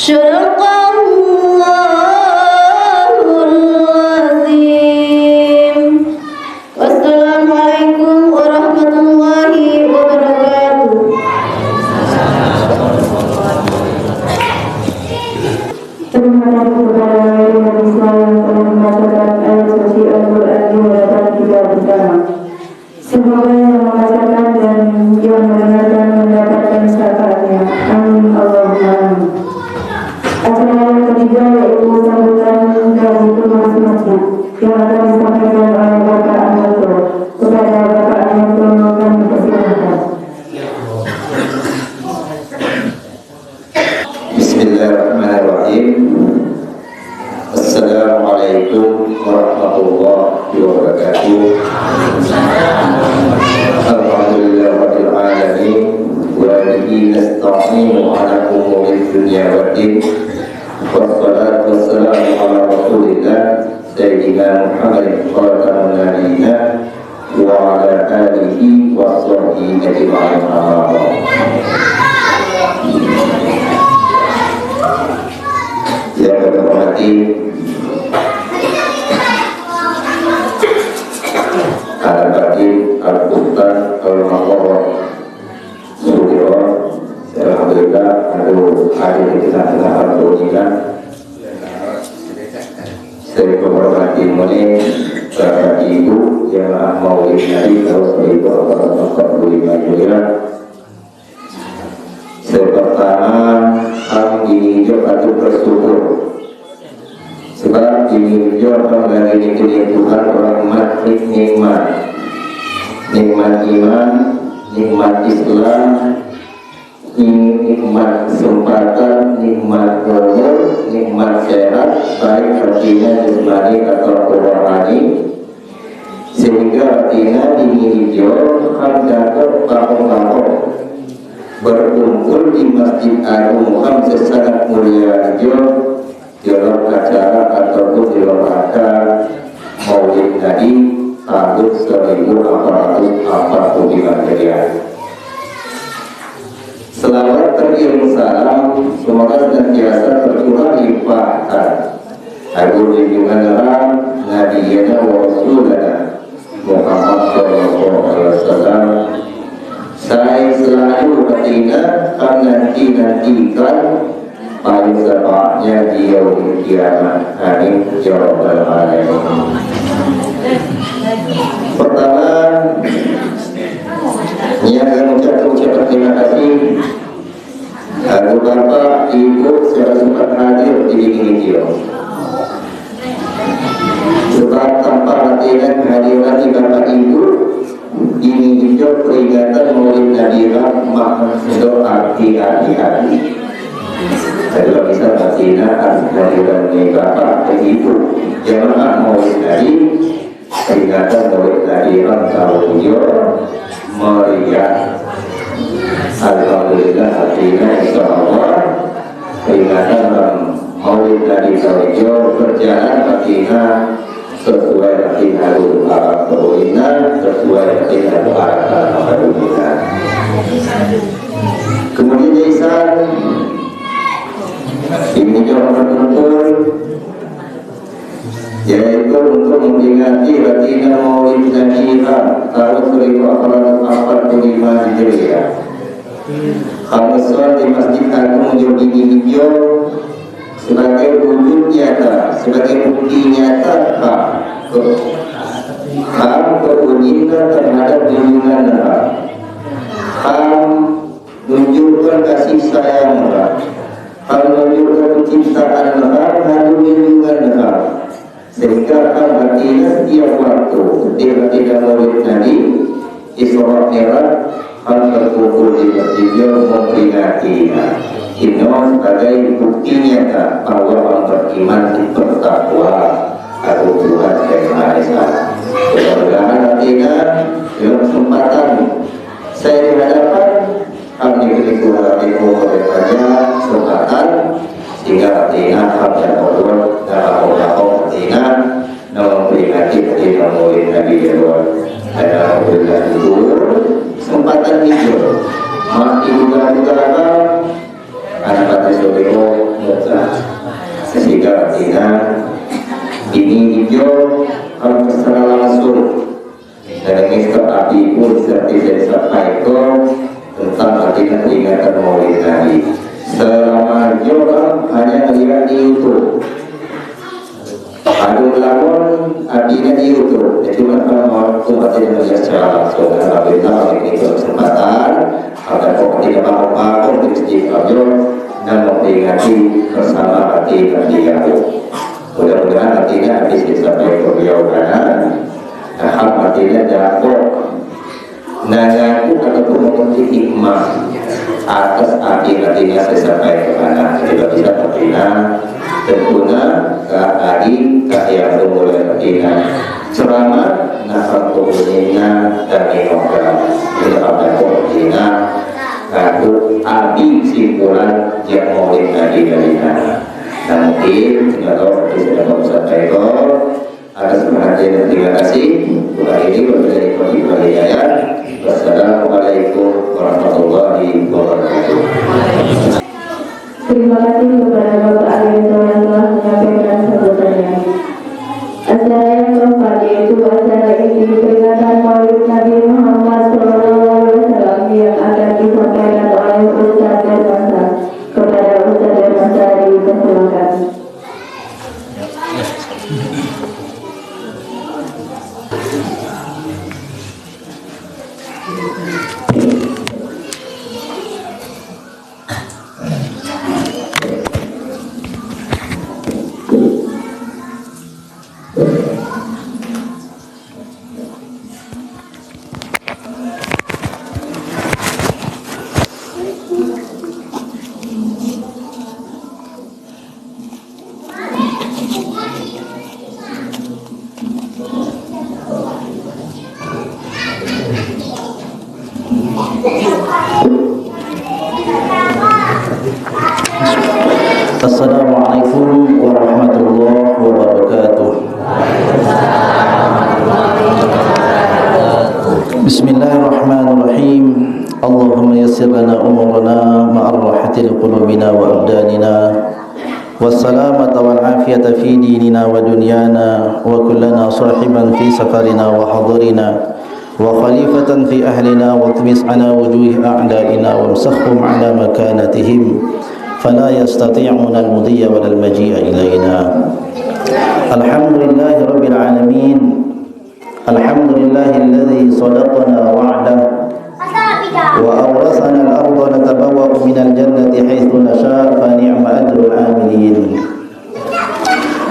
Sadaqallahul azim. Wassalamualaikum warahmatullahi wabarakatuh. Terima kasih kepada Yang Islam yang telah membacakan ayat suci Al-Quran di hadapan kita bersama. Semoga yang membacakan dan yang mendengarkan mendapatkan syafaatnya. Amin Allahumma amin. Acara yang ketiga yaitu sambutan dari Tumas Masjid yang akan disampaikan oleh Bapak Anoto. Kepada Bapak Anoto kami persilahkan. Bismillahirrahmanirrahim. Assalamualaikum warahmatullahi wabarakatuh. Alhamdulillahirabbil alamin wa bihi nasta'inu ala umuri dunya waddin. Wassalatu wassalamu ala Rasulillah sayyidina Muhammadin khatamun nabiyyin wa ala alihi wa sahbihi ajma'in. Yang kami hormati Al-Batin, Al-Qur'an, Al-Maqarrah Surah. Alhamdulillah hari ini kita telah berhubungan. Saya menghormati Bapak Ibu yang mau Nabi Rasulullah. Pertama, kami juga bersyukur sebab ini juga dari Tuhan rahmat nikmat iman, nikmat Islam, nikmat kesempatan, nikmat umur, nikmat sehat, baik artinya jasmani atau rohani, sehingga artinya ini juga dapat tahun-tahun berkumpul di Masjid Agung Hamzah sangat mulia dalam acara ataupun dalam rangka Maulid Nabi tahun 1445 Hijriah. Selawat terkirim salam semoga senantiasa tercurah limpahkan agung junjungan Nabi wa Rasulullah Muhammad sallallahu alaihi wasallam. Saya selalu bertindak nantikan paling sepatnya di yaumil kiamat. Amin ya rabbal alamin. Pertama, yang mengucapkan terima kasih kepada Bapak Ibu secara sempat hadir di video. Sebab tanpa latihan kehadiran di Bapak Ibu, ini juga peringatan Maulid Nabi Rahmah untuk hati-hati. Kalau bisa pastinya kehadiran di Bapak dan Ibu jemaah Maulid Nabi, peringatan Maulid Nabi Rahmah meriah. Alhamdulillah hatinya insyaallah peringatan Maulid Nabi Rahmah berjalan hatinya sesuai hati haru al-Qur'an, sesuai hati haru al-Qur'an. Kemudian Jason ini juga berkumpul yaitu untuk memperingati baginda Maulid Nabi tahun 1445 Hijriah. Kami sholat di Masjid Agung Jodini Hijau sebagai wujud nyata, sebagai bukti nyata keunikan terhadap junjungan menunjukkan kasih sayang menunjukkan penciptaan hadu junjungan sehingga artinya setiap waktu ketika tidak Maulid Nabi Isra Mi'raj terkumpul di masjid memperingatinya. Ini sebagai bukti nyata bahwa orang beriman bertakwa agung Tuhan yang Maha Esa. Mudah-mudahan artinya dalam kesempatan saya di hadapan kami diberi kepada kesempatan sehingga artinya kami Allah dalam Allah artinya memperingati ketika Maulid Nabi Alhamdulillah itu kesempatan hijau mati juga anak Patri Sodero pecah sehingga artinya ini hijau kalau secara langsung dari Mr. Abi pun sertifikat sampaikan tentang artinya peringatan Maulid Nabi. Selama hijau hanya melihat di YouTube. Aduh lamun artinya di YouTube. Cuma kalau umat tidak melihat secara langsung. Alhamdulillah ini kesempatan agar kok tidak apa-apa di masjid Ajo dan memperingati bersama hati dan digaku. Mudah-mudahan artinya habis disampaikan ke beliau karena hak artinya jatuh nagaku ataupun memetik hikmah atas artinya saya sampaikan karena tidak bisa terpina tentunya keadaan yang mulai artinya ceramah nafas kulinya dan inogram tidak ada kulinya aku abi simpulan yang Maulid Nabi dari nanti kalau sudah sampaikan atas perhatian dan terima kasih. Bukan ini berjadi hidayah. Wassalamualaikum warahmatullahi wabarakatuh. Terima kasih kepada Bapak Alif yang telah menyampaikan sambutannya. Acara yang keempat yaitu acara inti peringatan Maulid Nabi Muhammad SAW yang akan disampaikan oleh Ustaz Dermasa. Kepada Ustaz Dermasa dipersilakan. Assalamualaikum warahmatullahi wabarakatuh. Bismillahirrahmanirrahim. Allahumma yassir lana umurana ma'ar rahatil qulubina wa abdanina wassalamata wal afiyata fi dinina wa dunyana wa kullana sahiban fi safarina wa hadirina wa khalifatan fi ahlina wa tmis ala wujuhi a'daina wa msakhum ala makanatihim فلا يستطيعون المضي ولا المجيء إلينا. الحمد لله رب العالمين. الحمد لله الذي صدقنا وعده وأورثنا الأرض نتبوأ من الجنة حيث نشاء فنعم أجر العاملين.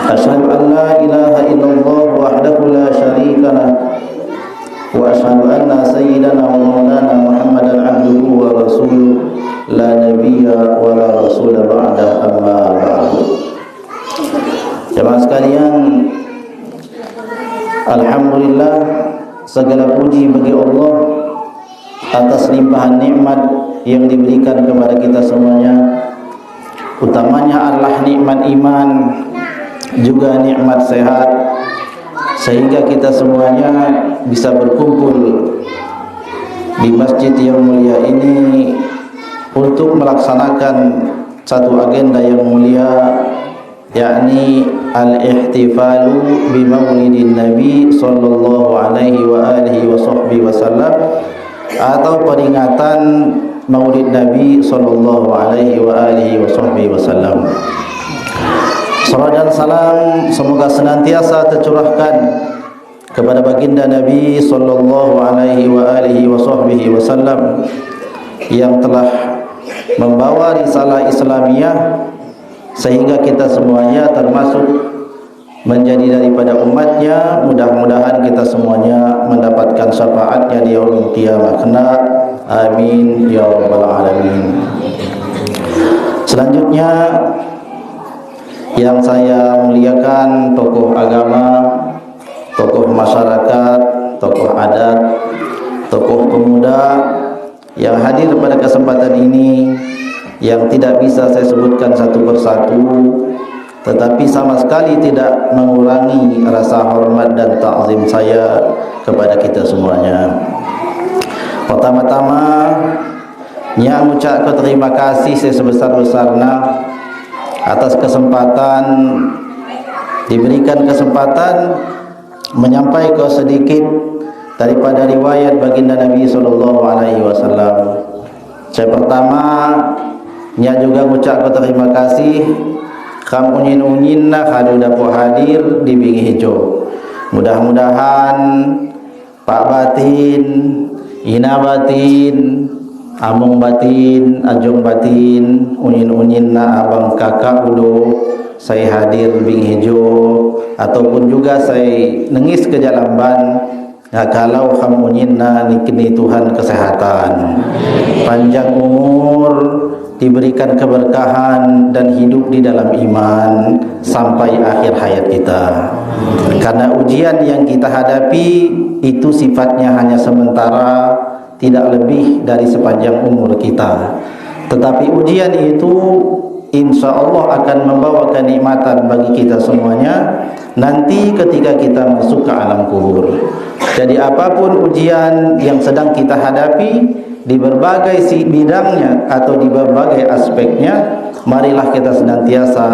أشهد أن لا إله إلا الله وحده لا شريك له وأشهد أن سيدنا ومولانا محمدا عبده ورسوله la nabiyya wa la rasula ba'da amma ba'du. Jemaah sekalian, alhamdulillah segala puji bagi Allah atas limpahan nikmat yang diberikan kepada kita semuanya. Utamanya adalah nikmat iman, juga nikmat sehat, sehingga kita semuanya bisa berkumpul di masjid yang mulia ini untuk melaksanakan satu agenda yang mulia, yakni al-ihtifalu bi maulidin Nabi sallallahu alaihi wa alihi wa sahbihi wasallam, atau peringatan Maulid Nabi sallallahu alaihi wa alihi wa sahbihi wasallam. Salawat dan salam semoga senantiasa tercurahkan kepada baginda Nabi sallallahu alaihi wa alihi wa sahbihi wasallam yang telah membawa risalah Islamiyah sehingga kita semuanya termasuk menjadi daripada umatnya. Mudah-mudahan kita semuanya mendapatkan syafaatnya di yaumil qiyamah. Amin ya rabbal alamin. Selanjutnya yang saya muliakan tokoh agama, tokoh masyarakat, tokoh adat, tokoh pemuda yang hadir pada kesempatan ini, yang tidak bisa saya sebutkan satu persatu, tetapi sama sekali tidak mengurangi rasa hormat dan ta'zim saya kepada kita semuanya. Pertama-tama, nya mengucapkan terima kasih sebesar-besarnya atas kesempatan diberikan kesempatan menyampaikan sedikit daripada riwayat baginda Nabi sallallahu alaihi wasallam. Saya pertama nya juga ngucap terima kasih kamu unyin-unyinna kadu dapat hadir di Bingi Hijau. Mudah-mudahan Pak Batin, Ina Batin, Among Batin, Ajong Batin, unyin-unyinna abang kakak dulu saya hadir Bingi Hijau ataupun juga saya nengis ke Jalamban. Ya, kalau kamu nyinna nikni Tuhan kesehatan, panjang umur, diberikan keberkahan dan hidup di dalam iman sampai akhir hayat kita. Karena ujian yang kita hadapi itu sifatnya hanya sementara, tidak lebih dari sepanjang umur kita. Tetapi ujian itu insya Allah akan membawa kenikmatan bagi kita semuanya nanti ketika kita masuk ke alam kubur. Jadi apapun ujian yang sedang kita hadapi di berbagai bidangnya atau di berbagai aspeknya, marilah kita senantiasa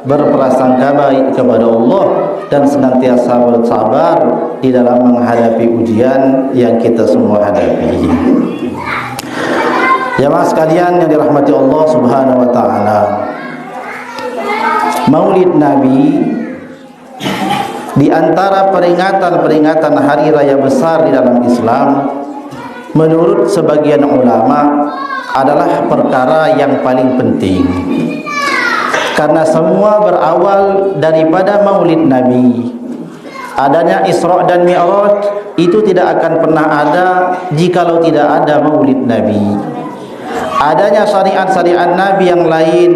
berprasangka baik kepada Allah dan senantiasa bersabar di dalam menghadapi ujian yang kita semua hadapi. Jemaah sekalian yang dirahmati Allah Subhanahu wa taala, Maulid Nabi di antara peringatan-peringatan hari raya besar di dalam Islam, menurut sebagian ulama adalah perkara yang paling penting. Karena semua berawal daripada Maulid Nabi. Adanya Isra dan Mi'raj itu tidak akan pernah ada jikalau tidak ada Maulid Nabi. Adanya syariat-syariat Nabi yang lain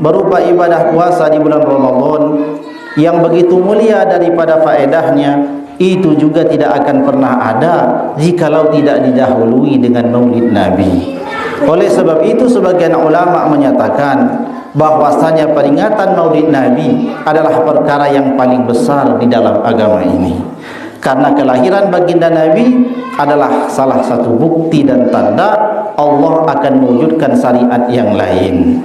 berupa ibadah puasa di bulan Ramadan yang begitu mulia daripada faedahnya, itu juga tidak akan pernah ada jikalau tidak didahului dengan Maulid Nabi. Oleh sebab itu sebagian ulama menyatakan bahwasanya peringatan Maulid Nabi adalah perkara yang paling besar di dalam agama ini. Karena kelahiran baginda Nabi adalah salah satu bukti dan tanda Allah akan mewujudkan syariat yang lain.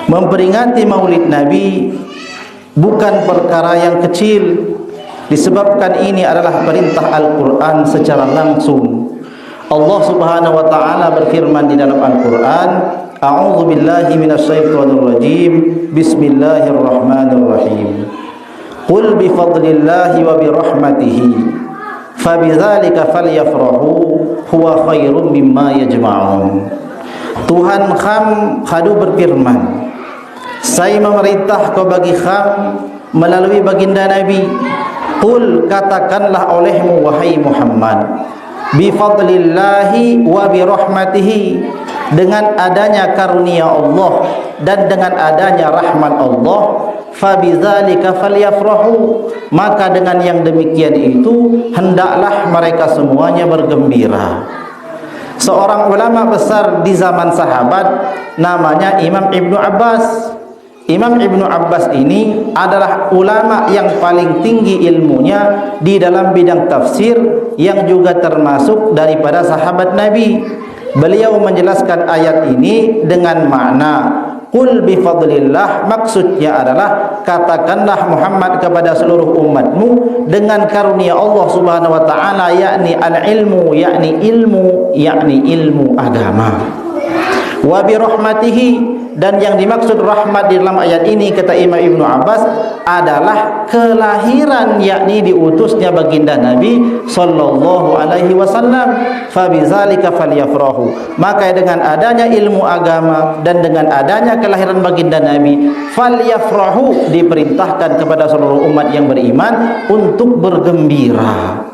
Memperingati Maulid Nabi bukan perkara yang kecil, disebabkan ini adalah perintah Al-Quran secara langsung. Allah Subhanahu wa taala berfirman di dalam Al-Quran, A'udzu billahi minasyaitonir rajim. Bismillahirrahmanirrahim. Qul bi fadlillahi wa bi rahmatihi fabidzalika falyafrahu huwa khairum mimma yajma'un. Tuhan khadu berfirman, saya memerintah kau bagi kham melalui baginda Nabi. Qul, katakanlah olehmu wahai Muhammad, bi fadlillahi wa bi rahmatihi, dengan adanya karunia Allah dan dengan adanya rahmat Allah, fabidzalika falyafrahu, maka dengan yang demikian itu hendaklah mereka semuanya bergembira. Seorang ulama besar di zaman sahabat namanya Imam Ibnu Abbas. Imam Ibnu Abbas ini adalah ulama yang paling tinggi ilmunya di dalam bidang tafsir, yang juga termasuk daripada sahabat Nabi. Beliau menjelaskan ayat ini dengan makna Qul bi fadlillah, maksudnya adalah katakanlah Muhammad kepada seluruh umatmu dengan karunia Allah Subhanahu wa taala, yakni al-ilmu, yakni ilmu agama. Wa bi rahmatihi, dan yang dimaksud rahmat di dalam ayat ini kata Imam Ibnu Abbas adalah kelahiran, yakni diutusnya baginda Nabi sallallahu alaihi wasallam. Fa bidzalika falyafrahu, maka dengan adanya ilmu agama dan dengan adanya kelahiran baginda Nabi, falyafrahu, diperintahkan kepada seluruh umat yang beriman untuk bergembira.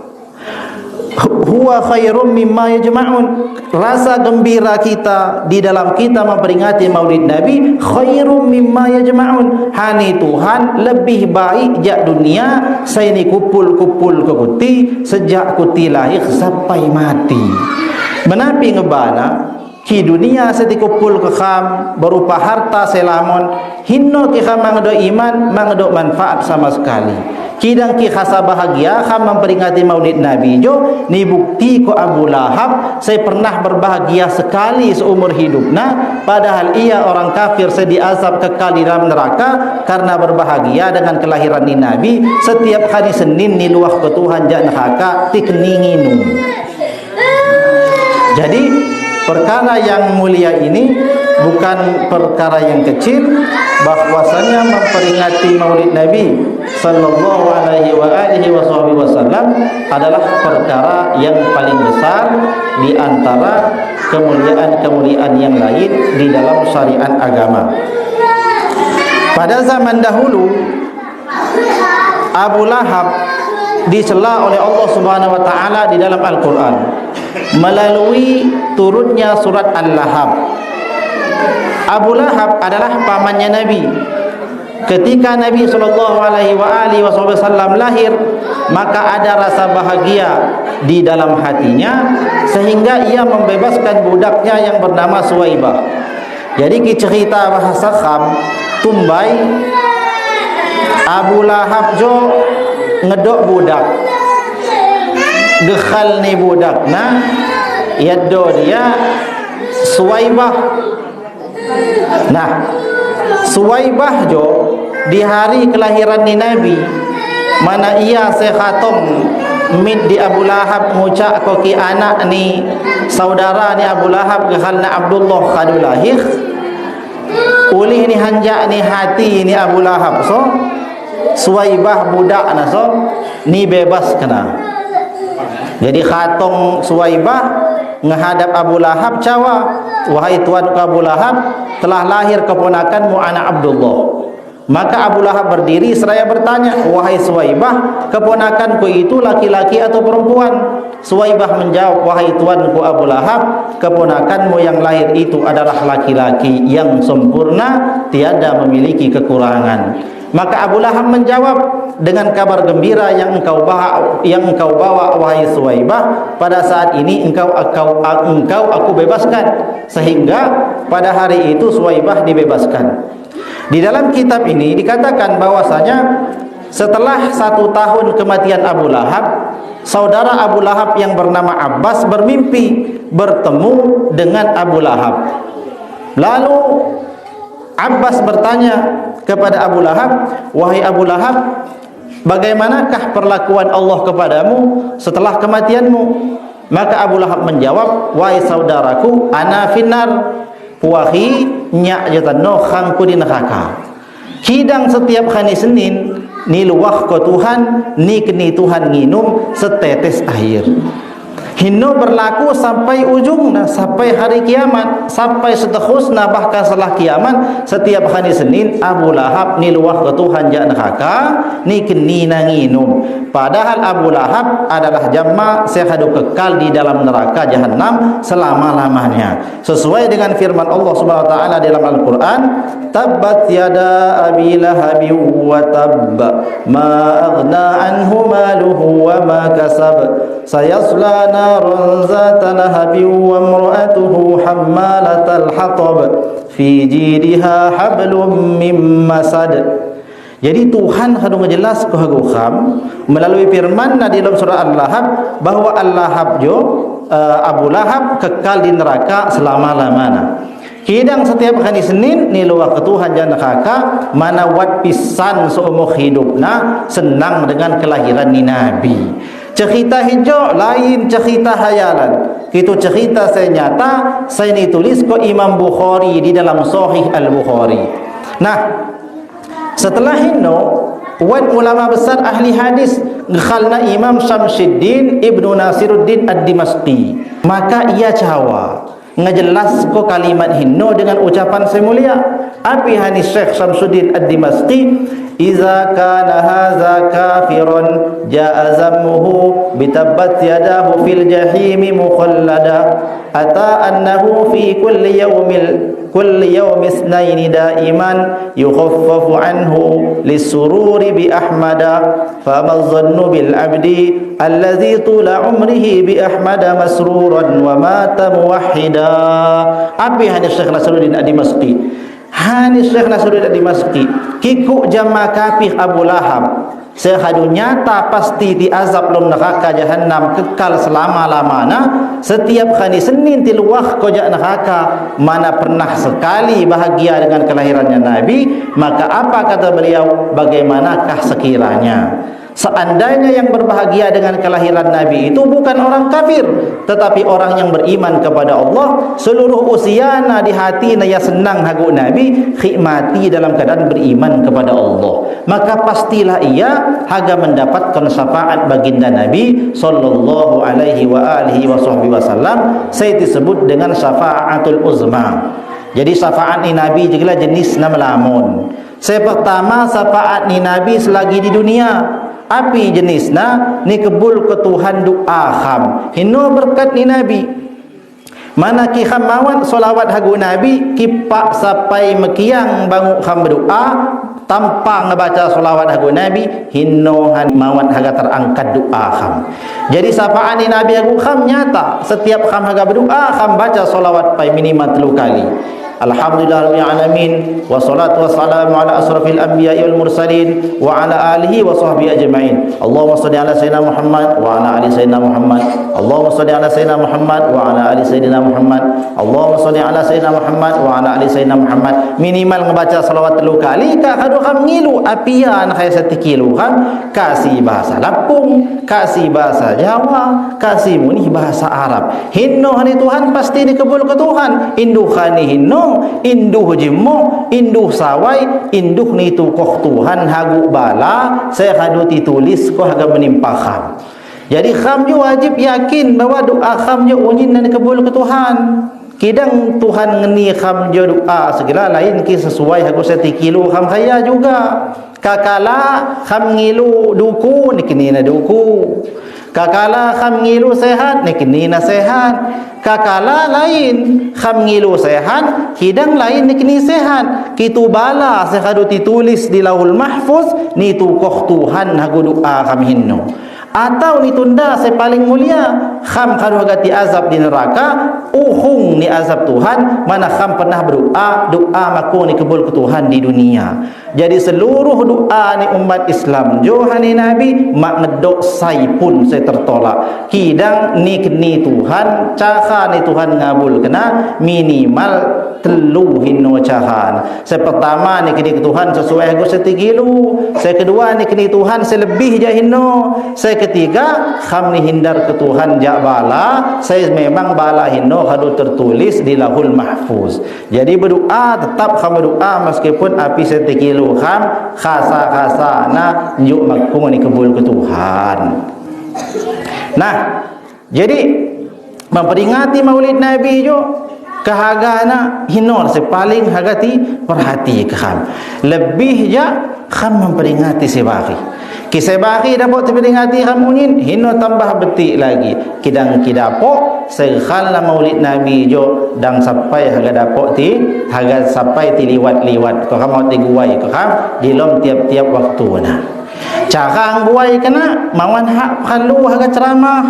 Huwa khairum mimma yajma'un, rasa gembira kita di dalam kita memperingati Maulid Nabi khairum mimma yajma'un, hani Tuhan lebih baik jak dunia saya ni kupul-kupul ke kuti sejak kuti lahir sampai mati. Menapi ngebana ki dunia seti kupul ke kham berupa harta selamon, hinno ki kham mangdo iman mangdo manfaat sama sekali. kidang ki khasa bahagia kham memperingati maulid Nabi jo ni bukti ko Abu Lahab saya pernah berbahagia sekali seumur hidupnya, padahal ia orang kafir saya diazab kekal di dalam neraka karena berbahagia dengan kelahiran ni Nabi. Setiap hari Senin ni luah ke Tuhan jak neraka tikni nginum. Jadi perkara yang mulia ini bukan perkara yang kecil, bahwasanya memperingati maulid Nabi sallallahu alaihi wasallam adalah perkara yang paling besar di antara kemuliaan-kemuliaan yang lain di dalam syariat agama. Pada zaman dahulu Abu Lahab dicela oleh Allah Subhanahu wa taala di dalam Al-Qur'an melalui turunnya surat Al-Lahab. Abu Lahab adalah pamannya Nabi. Ketika Nabi SAW lahir, maka ada rasa bahagia di dalam hatinya sehingga ia membebaskan budaknya yang bernama Suwaibah. Jadi cerita bahasa Kham tumbai Abu Lahab jo ngedok budak, dekhal ni budak na yaddo dia Suwaibah. Nah, Suwaibah jo di hari kelahiran ni Nabi, mana ia sekhatong mid di Abu Lahab ngucak koki anak ni saudara ni Abu Lahab kehalna Abdullah khadulahih ulih ni hanjak ni hati ni Abu Lahab so Suwaibah budak na so ni bebas kena. Jadi khatong Suwaibah menghadap Abu Lahab cawa, wahai tuanku Abu Lahab, telah lahir keponakanmu anak Abdullah. Maka Abu Lahab berdiri seraya bertanya, wahai Suwaibah, keponakanku itu laki-laki atau perempuan? Suwaibah menjawab, wahai tuanku Abu Lahab, keponakanmu yang lahir itu adalah laki-laki yang sempurna, tiada memiliki kekurangan. Maka Abu Lahab menjawab, dengan kabar gembira yang engkau bawa wahai Suwaibah, pada saat ini engkau aku bebaskan. Sehingga pada hari itu Suwaibah dibebaskan. Di dalam kitab ini dikatakan bahwasanya setelah 1 tahun kematian Abu Lahab, saudara Abu Lahab yang bernama Abbas bermimpi bertemu dengan Abu Lahab. Lalu Abbas bertanya kepada Abu Lahab, wahai Abu Lahab, bagaimanakah perlakuan Allah kepadamu setelah kematianmu? Maka Abu Lahab menjawab, wahai saudaraku, ana finnar, puahi nyak jatano khangku di neraka. Kidang setiap hari Senin ni luah ke Tuhan, ni keni Tuhan nginum setetes air. Hino berlaku sampai ujung, sampai hari kiamat, sampai seterusnya, bahkan setelah kiamat. Setiap hari Senin Abu Lahab ni luah ke Tuhan jak neraka, ni keni nanginum. Padahal Abu Lahab adalah jama sehadu kekal di dalam neraka jahanam selama-lamanya. Sesuai dengan firman Allah Subhanahu wa taala dalam Al-Qur'an, tabbat yada abi lahabi wa tabb ma aghna anhu maluhu wa ma kasab sayasla naran zata lahabi wa imra'atuhu hammalatal hatab fi jidha hablum mim masad. Jadi Tuhan hendak menjelas ke hagam melalui firman di dalam surah Al-Lahab bahwa Al-Lahab jo Abu Lahab kekal di neraka selama-lamanya. Kidang setiap hari Senin ni luah ke Tuhan jan neraka, mana wat pisan seumur hidupna senang dengan kelahiran ni Nabi. Cerita hijau lain cerita hayalan. Itu cerita saya nyata, saya ditulis ke Imam Bukhari di dalam Sahih Al-Bukhari. Nah, setelah itu, wan ulama besar ahli hadis ngkhalna Imam Syamsuddin Ibnu Nasiruddin Ad-Dimashqi. Maka ia cawa ngejelas ko kalimat hinno dengan ucapan semulia. Api hadis Syekh Syamsuddin Ad-Dimashqi, iza kana hadza kafiran jaa zammuhu bitabbat yadahu fil jahim mukhallada ata annahu fi kulli yawm isnaini daiman yukhaffafu anhu lisururi bi ahmada fama dhannu bil abdi alladhi tula umrihi bi ahmada masruran wa mata muwahhida. Api hadis Syekh Nasruddin Ad-Dimashqi, hadis Syekh Nasruddin Ad-Dimashqi kiku jama kafir Abu Lahab sehadu nyata pasti diazab dalam neraka Jahannam kekal selama-lamanya. Setiap hari Senin tiluah kojak neraka, mana pernah sekali bahagia dengan kelahirannya Nabi. Maka apa kata beliau, bagaimanakah sekiranya seandainya yang berbahagia dengan kelahiran Nabi itu bukan orang kafir, tetapi orang yang beriman kepada Allah, seluruh usiana di hati ya senang hagu Nabi, khidmati dalam keadaan beriman kepada Allah, maka pastilah ia haga mendapatkan syafaat baginda Nabi sallallahu alaihi wa alihi wasallam. Saya disebut dengan syafaatul uzma. Jadi syafaat ni Nabi juga jenis nama lamun. Saya pertama syafaat ni Nabi selagi di dunia. Api jenisna ni kebul ke Tuhan doa kham. Hino berkat ni Nabi. Mana ki kham mawat solawat hagu Nabi, kipak sampai mekiang bangu kham berdoa tanpa ngebaca solawat hagu Nabi, hino mawat haga terangkat doa kham. Jadi syafaat ni Nabi hagu kham nyata. Setiap kham haga berdoa, kham baca solawat pai minimal 3 kali. Alhamdulillahirabbil alamin wassalatu wassalamu ala asrafil anbiya'i wal mursalin wa ala alihi wa sahbihi ajma'in. Allahumma shalli ala sayyidina Muhammad wa ala ali sayyidina Muhammad. Allahumma shalli ala sayyidina Muhammad wa ala ali sayyidina Muhammad. Allahumma shalli ala sayyidina Muhammad wa ala ali sayyidina Muhammad. Minimal ngebaca selawat 3 kali. Ka hadu kham ngilu apian khaya setikilu kham kasih bahasa Lampung, kasih bahasa Jawa, kasih muni bahasa Arab. Hinno hani Tuhan pasti dikabul ke Tuhan. Induh khani hinno, induh jemmo, induh sawai, induh ni tukoh Tuhan hagu bala, saya hadu ditulis ko haga menimpa kham. Jadi kham jo wajib yakin bahwa doa kham jo unyin dan dikabul ke Tuhan. Kidang Tuhan ngeni kham jo doa segala lain ki sesuai hagu setikilu kham khaya juga. Kakala kham ngilu duku nikinina duku. Kakala kham ngilu sehat nikinina sehat. Kakala lain kham ngilu sehat, hidang lain nikni sehat. Kitu bala sehadu ditulis di Lauhul Mahfuz ni tukoh Tuhan hagu doa kham hinno. Atau ni tunda saya paling mulia kham kadu hagati azab di neraka, uhung ni azab Tuhan, mana kham pernah berdoa, doa maku ni kebul ke Tuhan di dunia. Jadi seluruh doa ni umat Islam johani Nabi mak ngedok sai pun saya tertolak. Kidang ni keni Tuhan, caha ni Tuhan ngabul kena minimal 3 hinno cahan. Saya pertama ni keni ke Tuhan sesuai hagu setigilu. Saya kedua ni keni Tuhan selebih ja hinno. Saya ketiga kham ni hindar ke Tuhan jak bala. Saya memang bala hinno hadu tertulis di Lauhul Mahfuz. Jadi berdoa tetap kham berdoa meskipun api setigilu kham khasa na njuk makung ni kebul ke Tuhan. Nah, jadi memperingati Maulid Nabi jo kahagana hinor sepaling hagati perhati kham. Lebih ja kham memperingati sebari. Kisebari dapat diperingati kham unin hino tambah betik lagi. Kidang kidapok segala Maulid Nabi jo dang sampai haga dapok ti haga sampai ti liwat-liwat. Ko kham mau ti guai ko kham dilom tiap-tiap waktu na. Cara guai kena mawan hak perlu haga ceramah.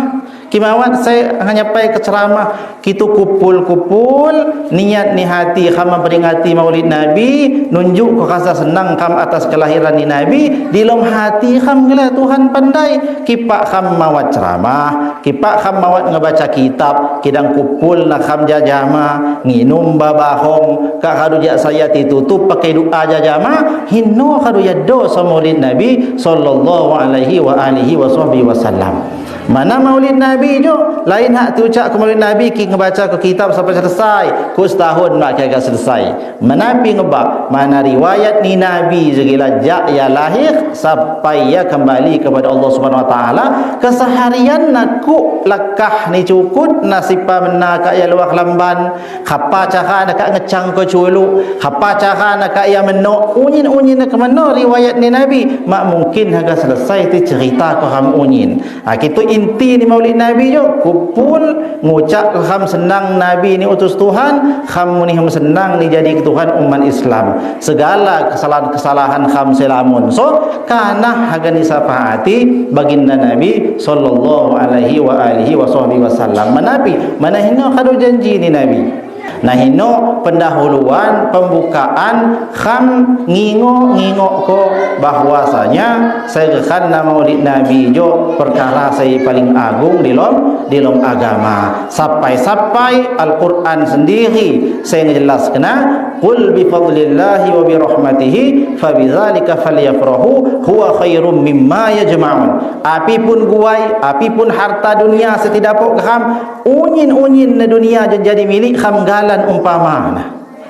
Kimawat saya hanya pai ke ceramah kitu kupul-kupul niat ni hati kham memperingati Maulid Nabi, nunjuk ko rasa senang kham atas kelahiran ni Nabi, di dalam hati kham gila Tuhan pandai. Kipak kham mawat ceramah, kipak kham mawat ngebaca kitab, kidang kupul nak kham jajama, nginum babahom, ka hadu jak saya ditutup pakai doa jajama, hinno hadu yaddo sa Maulid Nabi sallallahu alaihi wa alihi wasallam. Mana Maulid Nabi jo lain hak diucap ke Maulid Nabi ki ngebaca ke kitab sampai selesai ku setahun mak kira selesai. Menapi ngebak mana riwayat ni Nabi segala jak ya lahir sampai ya kembali kepada Allah Subhanahu wa taala keseharian naku lekah ni cukut nasipa menaka ya luah lamban khapa cara nak ngecang ke culu khapa cara nak ya menok unyin ke mana riwayat ni Nabi mak mungkin haga selesai ti cerita ke ham unyin. Kitu inti ni Maulid Nabi jo kupul ngucap kham senang Nabi ni utus Tuhan, kham ni senang ni jadi Tuhan umat Islam. Segala kesalahan kham selamun. So kana haga ni syafaati baginda Nabi sallallahu alaihi wa alihi wasallam. Menapi mana hina kadu janji ni Nabi. Nah hino pendahuluan pembukaan kham ngingok ko bahwasanya saya karena maulid Nabi jo perkara saya paling agung di lom agama. Sampai Al-Quran sendiri saya ngejelaskan qul bi fadlillahi wa bi rahmatihi fa bidzalika falyafrahu huwa khairum mimma yajma'un. Apipun guai, apipun harta dunia setidak pok kham unyin na dunia jadi milik kham galan umpama.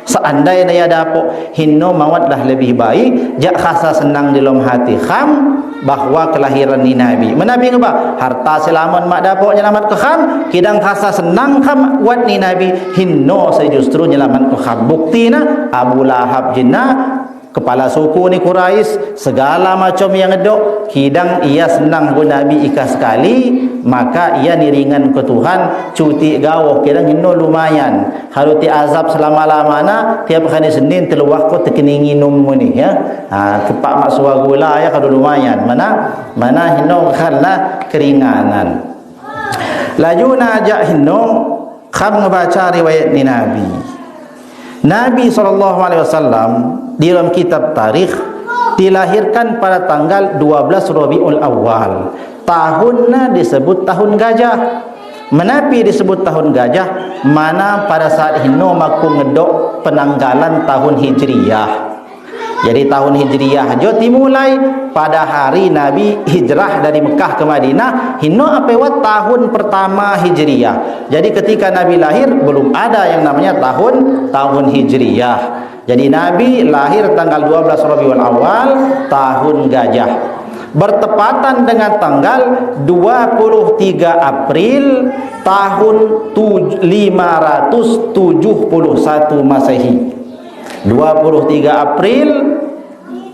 Seandainya ya dapok hinno mawatlah lebih baik jak khasa senang di dalam hati kham bahwa kelahiran ni Nabi. Menabi apa? Harta selamat mak dapok nyelamat ke kham, kidang khasa senang kham wat ni Nabi hinno saya justru nyelamat ke kham. Buktina Abu Lahab jinna kepala suku ni Quraisy segala macam yang ngedok kidang ia senang ku Nabi ikas sekali maka ia niringan ke Tuhan cuti gawah kidang hinno lumayan haruti azab selama-lamana tiap hari Senin teluah ko tekeningi nummu ni ya kepak mak suwa gula ya kalau lumayan mana hinno khala keringanan laju najak hinno kham ngebaca riwayat ni Nabi SAW di dalam kitab tarikh dilahirkan pada tanggal 12 Rabiul Awal. Tahunnya disebut tahun gajah. Menapi disebut tahun gajah? Mana pada saat hino maku ngedok penanggalan tahun Hijriyah. Jadi tahun Hijriyah jo dimulai pada hari Nabi hijrah dari Mekah ke Madinah hino apewat tahun pertama Hijriyah. Jadi ketika Nabi lahir belum ada yang namanya tahun Hijriyah. Jadi Nabi lahir tanggal 12 Rabiul Awal tahun gajah. Bertepatan dengan tanggal 23 April tahun 571 Masehi. 23 April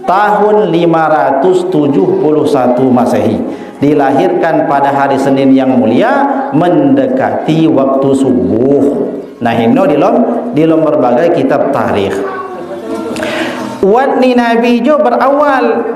tahun 571 Masehi. Dilahirkan pada hari Senin yang mulia mendekati waktu subuh. Nah ini di dalam berbagai kitab tarikh. Wat ni Nabi jo berawal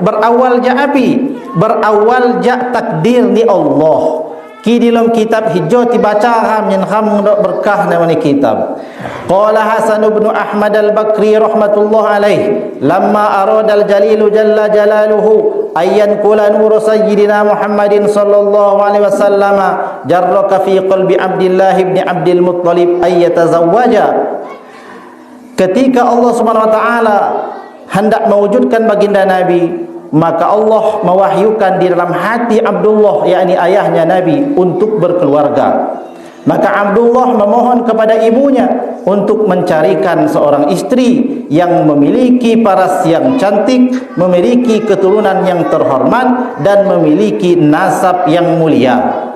ja api, berawal ja takdir ni Allah. Ki dalam kitab hijau dibaca ham yang ham berkah nama ni kitab. Qala Hasan bin Ahmad al-Bakri rahmatullah alaih, lamma arada al-Jalil jalla jalaluhu ayyan kula nur sayyidina Muhammadin sallallahu alaihi wasallam jarraka fi qalbi Abdullah ibn Abdul Muttalib ay yatazawwaja. Ketika Allah Subhanahu wa taala hendak mewujudkan baginda Nabi, maka Allah mewahyukan di dalam hati Abdullah yakni ayahnya Nabi untuk berkeluarga. Maka Abdullah memohon kepada ibunya untuk mencarikan seorang istri yang memiliki paras yang cantik, memiliki keturunan yang terhormat dan memiliki nasab yang mulia.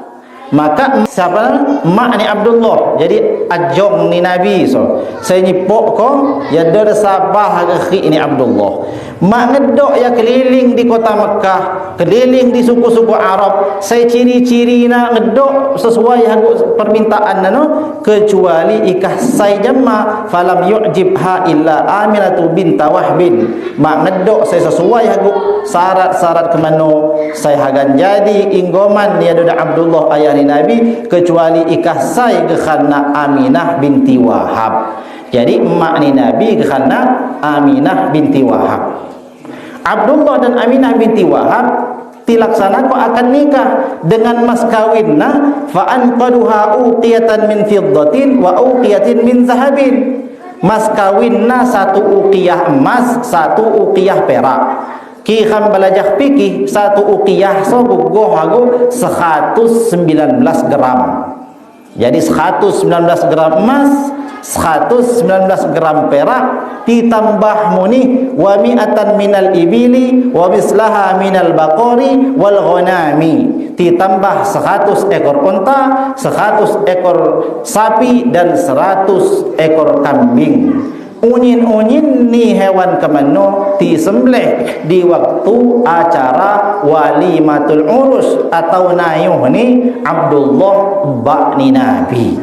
Maka siapa mak ni Abdullah jadi ajong ni Nabi saya nyipok ko ya der sabah akhi ni Abdullah mak ngedok ya keliling di kota Mekah, keliling di suku-suku Arab. Saya ciri-ciri nak ngedok sesuai permintaan nano kecuali ikah saya jama falam yu'jibha illa Aminatu bint Wahbin. Mak ngedok saya sesuai syarat-syarat kemano saya hagan jadi inggoman ni ada Abdullah ayah ni Nabi kecuali ikah saya kerana Aminah binti Wahab. Jadi emak ni Nabi kerana Aminah binti Wahab. Abdullah dan Aminah binti Wahab tilaksana ko akan nikah dengan mas kawinna fa anqaduha uqiyatan min fiddatin wa uqiyatin min zahabin. Mas kawinna satu uqiyah emas, satu uqiyah perak. Ki kham balajah fikih satu uqiyah so gugoh hago 119 gram. Jadi 119 gram emas, 119 gram perak ditambah muni wa mi'atan minal ibili wa mislaha minal baqari wal ghanami, ditambah 100 ekor unta, 100 ekor sapi dan 100 ekor kambing. Unyin-unyin ni hewan kemano disembelih di waktu acara walimatul urus atau nayuh ni Abdullah bakni Nabi.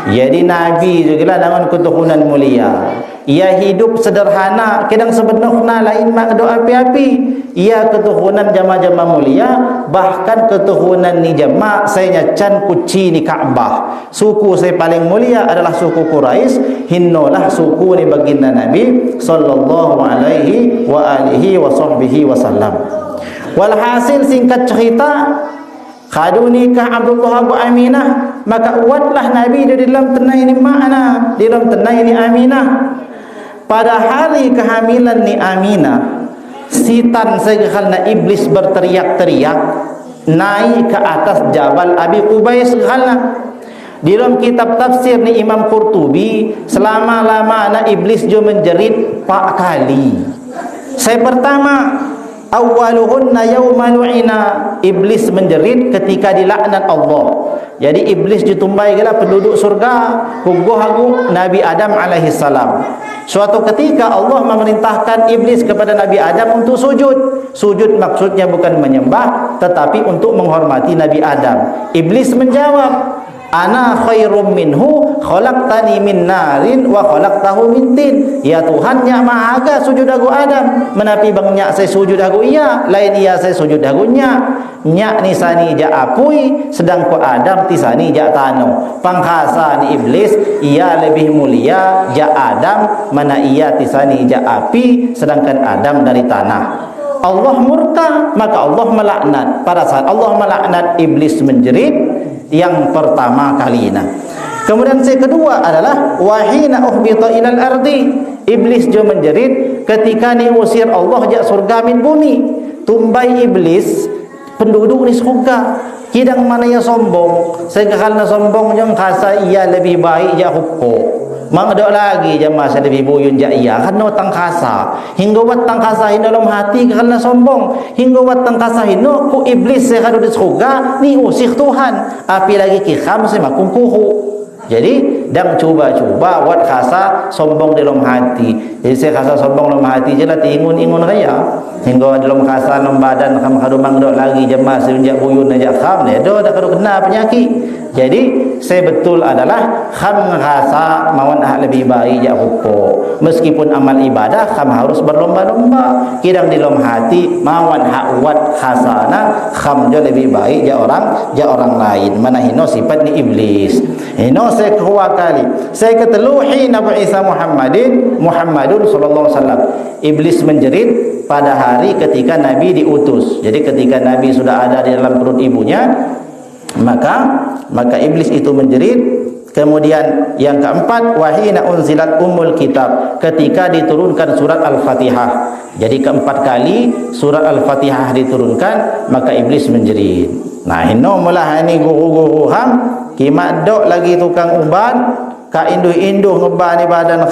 Jadi Nabi juga dengan keturunan mulia. ia hidup sederhana, kadang sebenarnya lain mak doa api-api. Ia keturunan jama-jama mulia, bahkan keturunan ni jama saya can kuci ni Kaabah. Suku saya paling mulia adalah suku Quraisy, hinnolah suku ni baginda Nabi sallallahu alaihi wa alihi wa sahbihi wasallam. Walhasil singkat cerita, khadu nikah Abdullah Abu Aminah, maka uatlah Nabi di dalam tenai ni makna, di dalam tenai ni Aminah. Pada hari kehamilan ni Aminah, sitan segala iblis berteriak-teriak naik ke atas Jabal Abi Qubais segala. Di dalam kitab tafsir ni Imam Qurtubi, selama-lama iblis jo menjerit 4 kali. Saya pertama, awwaluhunna yawma lu'ina, iblis menjerit ketika dilaknat Allah. Jadi iblis ditumbai gila penduduk surga hugo hagu Nabi Adam alaihi salam. Suatu ketika Allah memerintahkan iblis kepada Nabi Adam untuk sujud. Sujud maksudnya bukan menyembah, tetapi untuk menghormati Nabi Adam. Iblis menjawab, ana khairum minhu khalaqtani min narin wa khalaqtahu min tin. Ya Tuhan, nya maha aga sujud aku Adam, menapi bang nya saya sujud aku ia, lain ia saya sujud aku nya. Nya ni sani ja apui, sedang ku Adam ti sani ja tano. Pangkasa ni iblis ia lebih mulia ja Adam, mana ia ti sani ja api, sedangkan Adam dari tanah. Allah murka, maka Allah melaknat. Pada saat Allah melaknat, iblis menjerit yang pertama kalinya. Kemudian yang kedua adalah wahina uhbita ilal ardi, iblis juga menjerit ketika diusir Allah jak surga min bumi. Tumbai iblis penduduk di surga, kidang mana yang sombong, segala sombong yang kasa ia lebih baik jak hukum. Mang ada lagi jemaah saya lebih buyun ja iya karena tangkasa hingga wat tangkasa dalam hati karena sombong, hingga wat tangkasa hino ku iblis saya kadu di surga ni usih Tuhan, api lagi kikham saya makung kuhu. Jadi dang cuba-cuba wat kasa sombong dalam hati. Jadi saya kasa sombong dalam hati je lah tingun-ingun raya hingga dalam kasa dalam badan kam kadu mang dok lagi jemaah saya jak buyun aja kham ne do dak kadu kena penyakit. Jadi saya betul adalah kham rasa mawan hak lebih baik jak hukum. Meskipun amal ibadah kham harus berlomba-lomba. Kidang di dalam hati mawan hak wat khasana kham jo lebih baik jak orang lain. Mana hino sifat ni iblis. Hino saya kedua kali. Saya keteluhi Nabi Isa Muhammadun sallallahu alaihi wasallam. Iblis menjerit pada hari ketika Nabi diutus. Jadi ketika Nabi sudah ada di dalam perut ibunya, maka iblis itu menjerit. Kemudian yang keempat, wahina unzilat ummul kitab, ketika diturunkan surat Al-Fatihah. Jadi keempat kali surat Al-Fatihah diturunkan, maka iblis menjerit. Nah, hino mulah ini guru-guru ham kimak dok lagi tukang ubat ka induh-induh ngeban di badan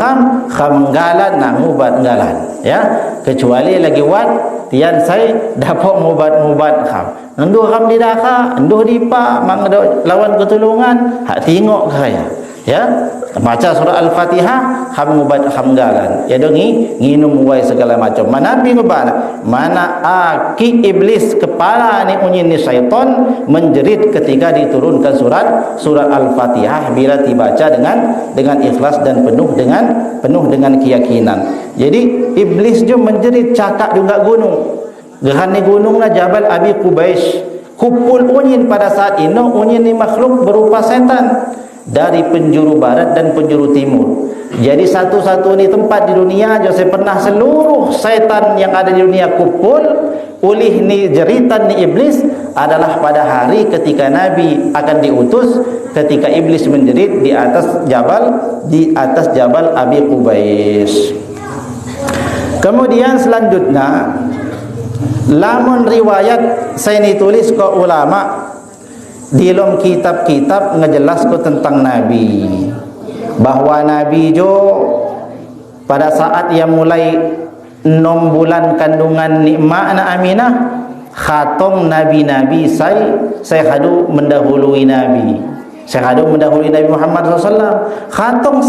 kham galan nak ubat galan ya, kecuali lagi wat tian saya dapat ubat kham nduh kham di daka nduh dipa mang lawan ketulungan hak tengok saya ya, baca surah Al-Fatihah kham ubat kham galan ya dongi nginum wai segala macam mana bi ngeban mana aki iblis kepala ni unyin ni syaitan menjerit ketika diturunkan surat Al-Fatihah bila dibaca dengan ikhlas dan penuh dengan keyakinan. Jadi iblis juga menjerit cakap juga gunung. Gehan ni gunung na Jabal Abi Qubais. Kumpul unyin pada saat ini, unyin ni makhluk berupa setan dari penjuru barat dan penjuru timur. Jadi satu-satunya tempat di dunia yang saya pernah seluruh setan yang ada di dunia kumpul oleh ni jeritan ni iblis adalah pada hari ketika Nabi akan diutus, ketika iblis menjerit di atas Jabal Abi Qubais. Kemudian selanjutnya lamun riwayat saya ditulis ke ulama di dalam kitab-kitab ngejelas ko tentang Nabi, bahwa Nabi jo pada saat yang mulai 6 bulan kandungan nikmat anak Aminah, khatong nabi-nabi saya hadu mendahului Nabi. Saya hadu mendahului Nabi Muhammad SAW. Khatong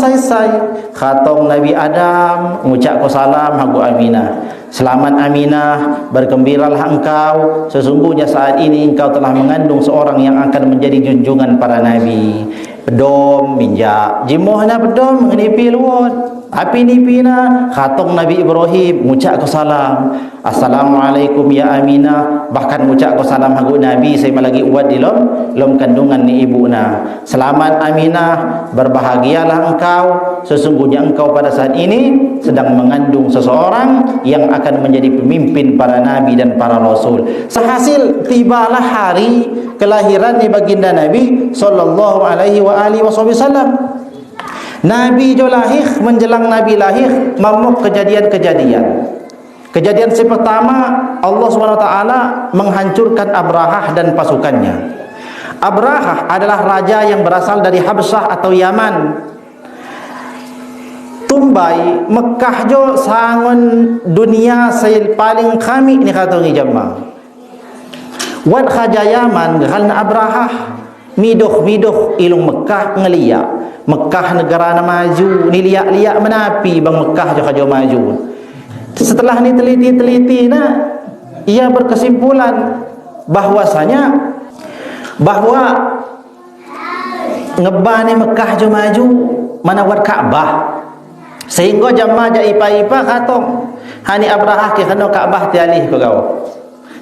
khatong Nabi Adam, ngucap ko salam hagu Aminah. Selamat Aminah, bergembiralah engkau, sesungguhnya saat ini engkau telah mengandung seorang yang akan menjadi junjungan para nabi. Pedom minjak, jimuhna pedom ngenipi luot. Api ni pina khatong Nabi Ibrahim ngucap ko salam. Assalamualaikum ya Aminah. Bahkan ngucap ko salam hagu Nabi saya lagi uat di lom kandungan ni ibu na. Selamat Aminah, berbahagialah engkau. Sesungguhnya engkau pada saat ini sedang mengandung seseorang yang akan menjadi pemimpin para nabi dan para rasul. Sehasil tibalah hari kelahiran ni baginda Nabi sallallahu alaihi wasallam. Nabi jo lahir, menjelang Nabi lahir, mamuk kejadian-kejadian. Kejadian pertama, Allah SWT menghancurkan Abrahah dan pasukannya. Abrahah adalah raja yang berasal dari Habsyah atau Yaman. Tumbai Mekah jo sangon dunia sayil paling kami ni kata ngi jama. Wat khaja Yaman galna Abrahah midoh ilung Mekah ngelia. Mekah negara na maju ni liak-liak menapi bang Mekah jo maju. Setelah ni teliti na ia berkesimpulan bahwasanya bahwa ngebani Mekah jo maju mana wat Ka'bah. Sehingga jamaah ipa-ipa katong hani Abrahah ke kena Ka'bah tialih ko gao.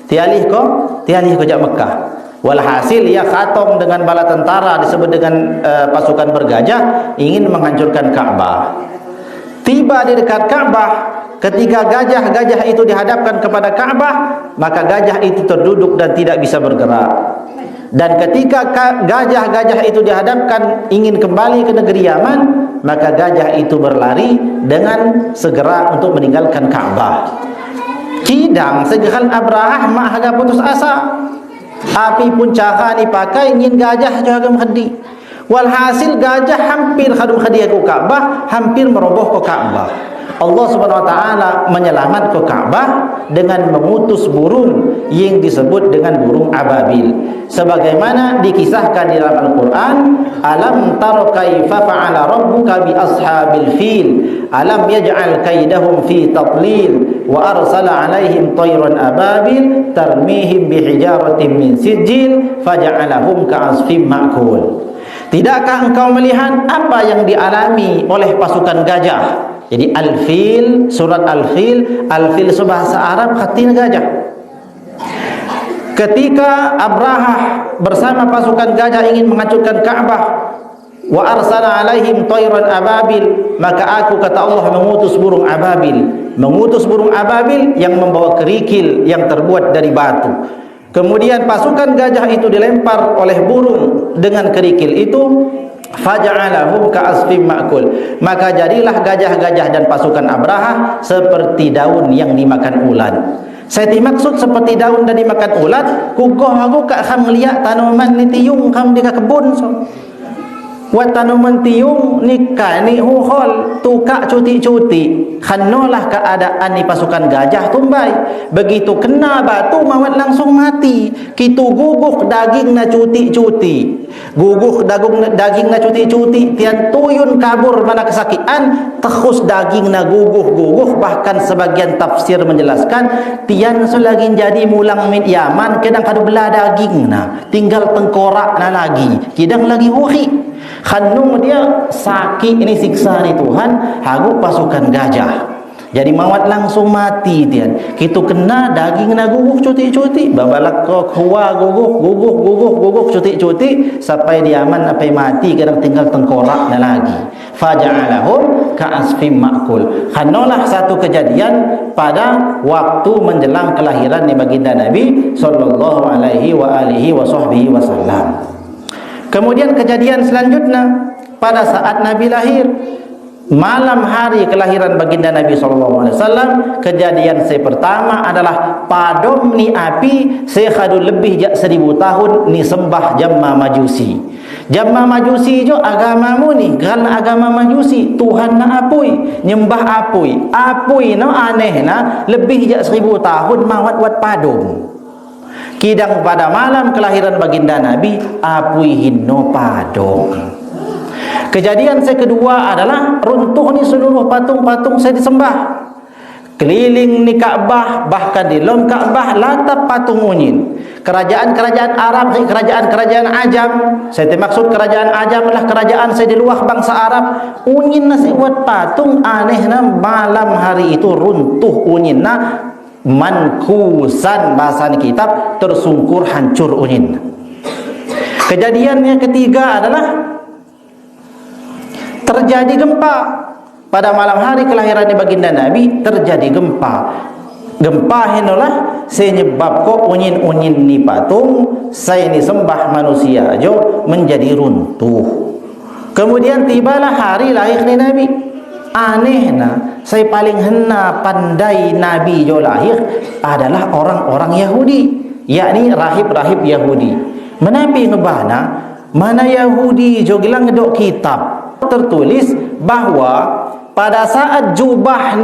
Tialih ko jak Mekah. Walhasil ia khatom dengan bala tentara disebut dengan pasukan bergajah ingin menghancurkan Ka'bah. Tiba di dekat Ka'bah, ketika gajah-gajah itu dihadapkan kepada Ka'bah, maka gajah itu terduduk dan tidak bisa bergerak. Dan ketika gajah-gajah itu dihadapkan ingin kembali ke negeri Yaman, maka gajah itu berlari dengan segera untuk meninggalkan Ka'bah. Kidang segeran Abrahah mak haga putus asa. Api pun cara ni pakai ingin gajah jaga menghadi. Walhasil gajah hampir khadum hadiah ke Ka'bah, hampir meroboh ke Ka'bah. Allah Subhanahu wa taala menyelamat ke Ka'bah dengan mengutus burung yang disebut dengan burung ababil. Sebagaimana dikisahkan di dalam Al-Qur'an, alam tara kaifa fa'ala rabbuka bi ashabil fil alam yaj'al kaidahum fi tadlil wa arsala 'alaihim tayran ababil tarmihim bihijaratin min sijil faja'alahum ka'asfim ma'kul. Tidakkah engkau melihat apa yang dialami oleh pasukan gajah? Jadi Al-Fil, surat Al-Fil bahasa Arab khatin gajah. Ketika Abrahah bersama pasukan gajah ingin menghancurkan Ka'bah, wa arsala alaihim tayran ababil, maka aku kata Allah mengutus burung ababil yang membawa kerikil yang terbuat dari batu. Kemudian pasukan gajah itu dilempar oleh burung dengan kerikil itu, faja'alahum ka'asfim ma'kul, maka jadilah gajah-gajah dan pasukan Abrahah seperti daun yang dimakan ulat. Saya maksud seperti daun dan dimakan ulat, kugoh aku kak kham lihat tanaman ni tiung kham di kebun so. Wat tanaman tiung ni kani huhol tuka cuti-cuti. Khanolah keadaan ni pasukan gajah tumbai. Begitu kena batu mawat langsung mati. Kitu guguh daging na cuti-cuti. Guguh daging na cuti-cuti. Tian tuyun kabur mana kesakian. Terus daging na guguh-guguh. Bahkan sebagian tafsir menjelaskan tian selagi jadi mulang min Yaman kadang kadu belah daging na. Tinggal tengkorak na lagi. Kidang lagi huhi. Khanung dia sakit ini siksa ni Tuhan hagu pasukan gajah. Jadi mawat langsung mati dia. Kitu kena daging na guguh cuti-cuti. Babalak ko kuwa guguh cuti-cuti sampai di Yaman sampai mati kadang tinggal tengkorak na lagi. Faja'alahum ka'asfim ma'kul. Khanolah satu kejadian pada waktu menjelang kelahiran ni baginda Nabi sallallahu alaihi wasallam. Kemudian kejadian selanjutnya pada saat Nabi lahir, malam hari kelahiran baginda Nabi SAW, kejadian pertama adalah padom ni api sekhadu lebih jak 1000 tahun ni sembah Jamma Majusi. Jamma Majusi jo agamamu ni, kerana agama Majusi Tuhan na apui, nyembah apui no aneh na lebih jak 1000 tahun mawat wat padom. Kidang pada malam kelahiran baginda Nabi apui hinno padong. Kejadian kedua adalah runtuh ni seluruh patung-patung saya disembah. keliling ni Kaabah, bahkan di dalam Kaabah latap patung unyin. Kerajaan-kerajaan Arab, kerajaan-kerajaan Ajam, saya maksud kerajaan Ajam adalah kerajaan saya di luar bangsa Arab, unyin nasi buat patung aneh na malam hari itu runtuh unyin na mankusan bahasa kitab, tersungkur hancur unyin. Kejadian yang ketiga adalah terjadi gempa. Pada malam hari kelahiran baginda Nabi terjadi gempa. Gempa inilah sebab kok unyin-unyin ni patung saya ni sembah manusia jo menjadi runtuh. Kemudian tibalah hari lahir ni Nabi. Anehna, saya paling henna pandai Nabi jo lahir adalah orang-orang Yahudi, yakni rahib-rahib Yahudi. Menapi ngebana mana Yahudi jo gilang ngedok kitab tertulis bahawa pada saat jubah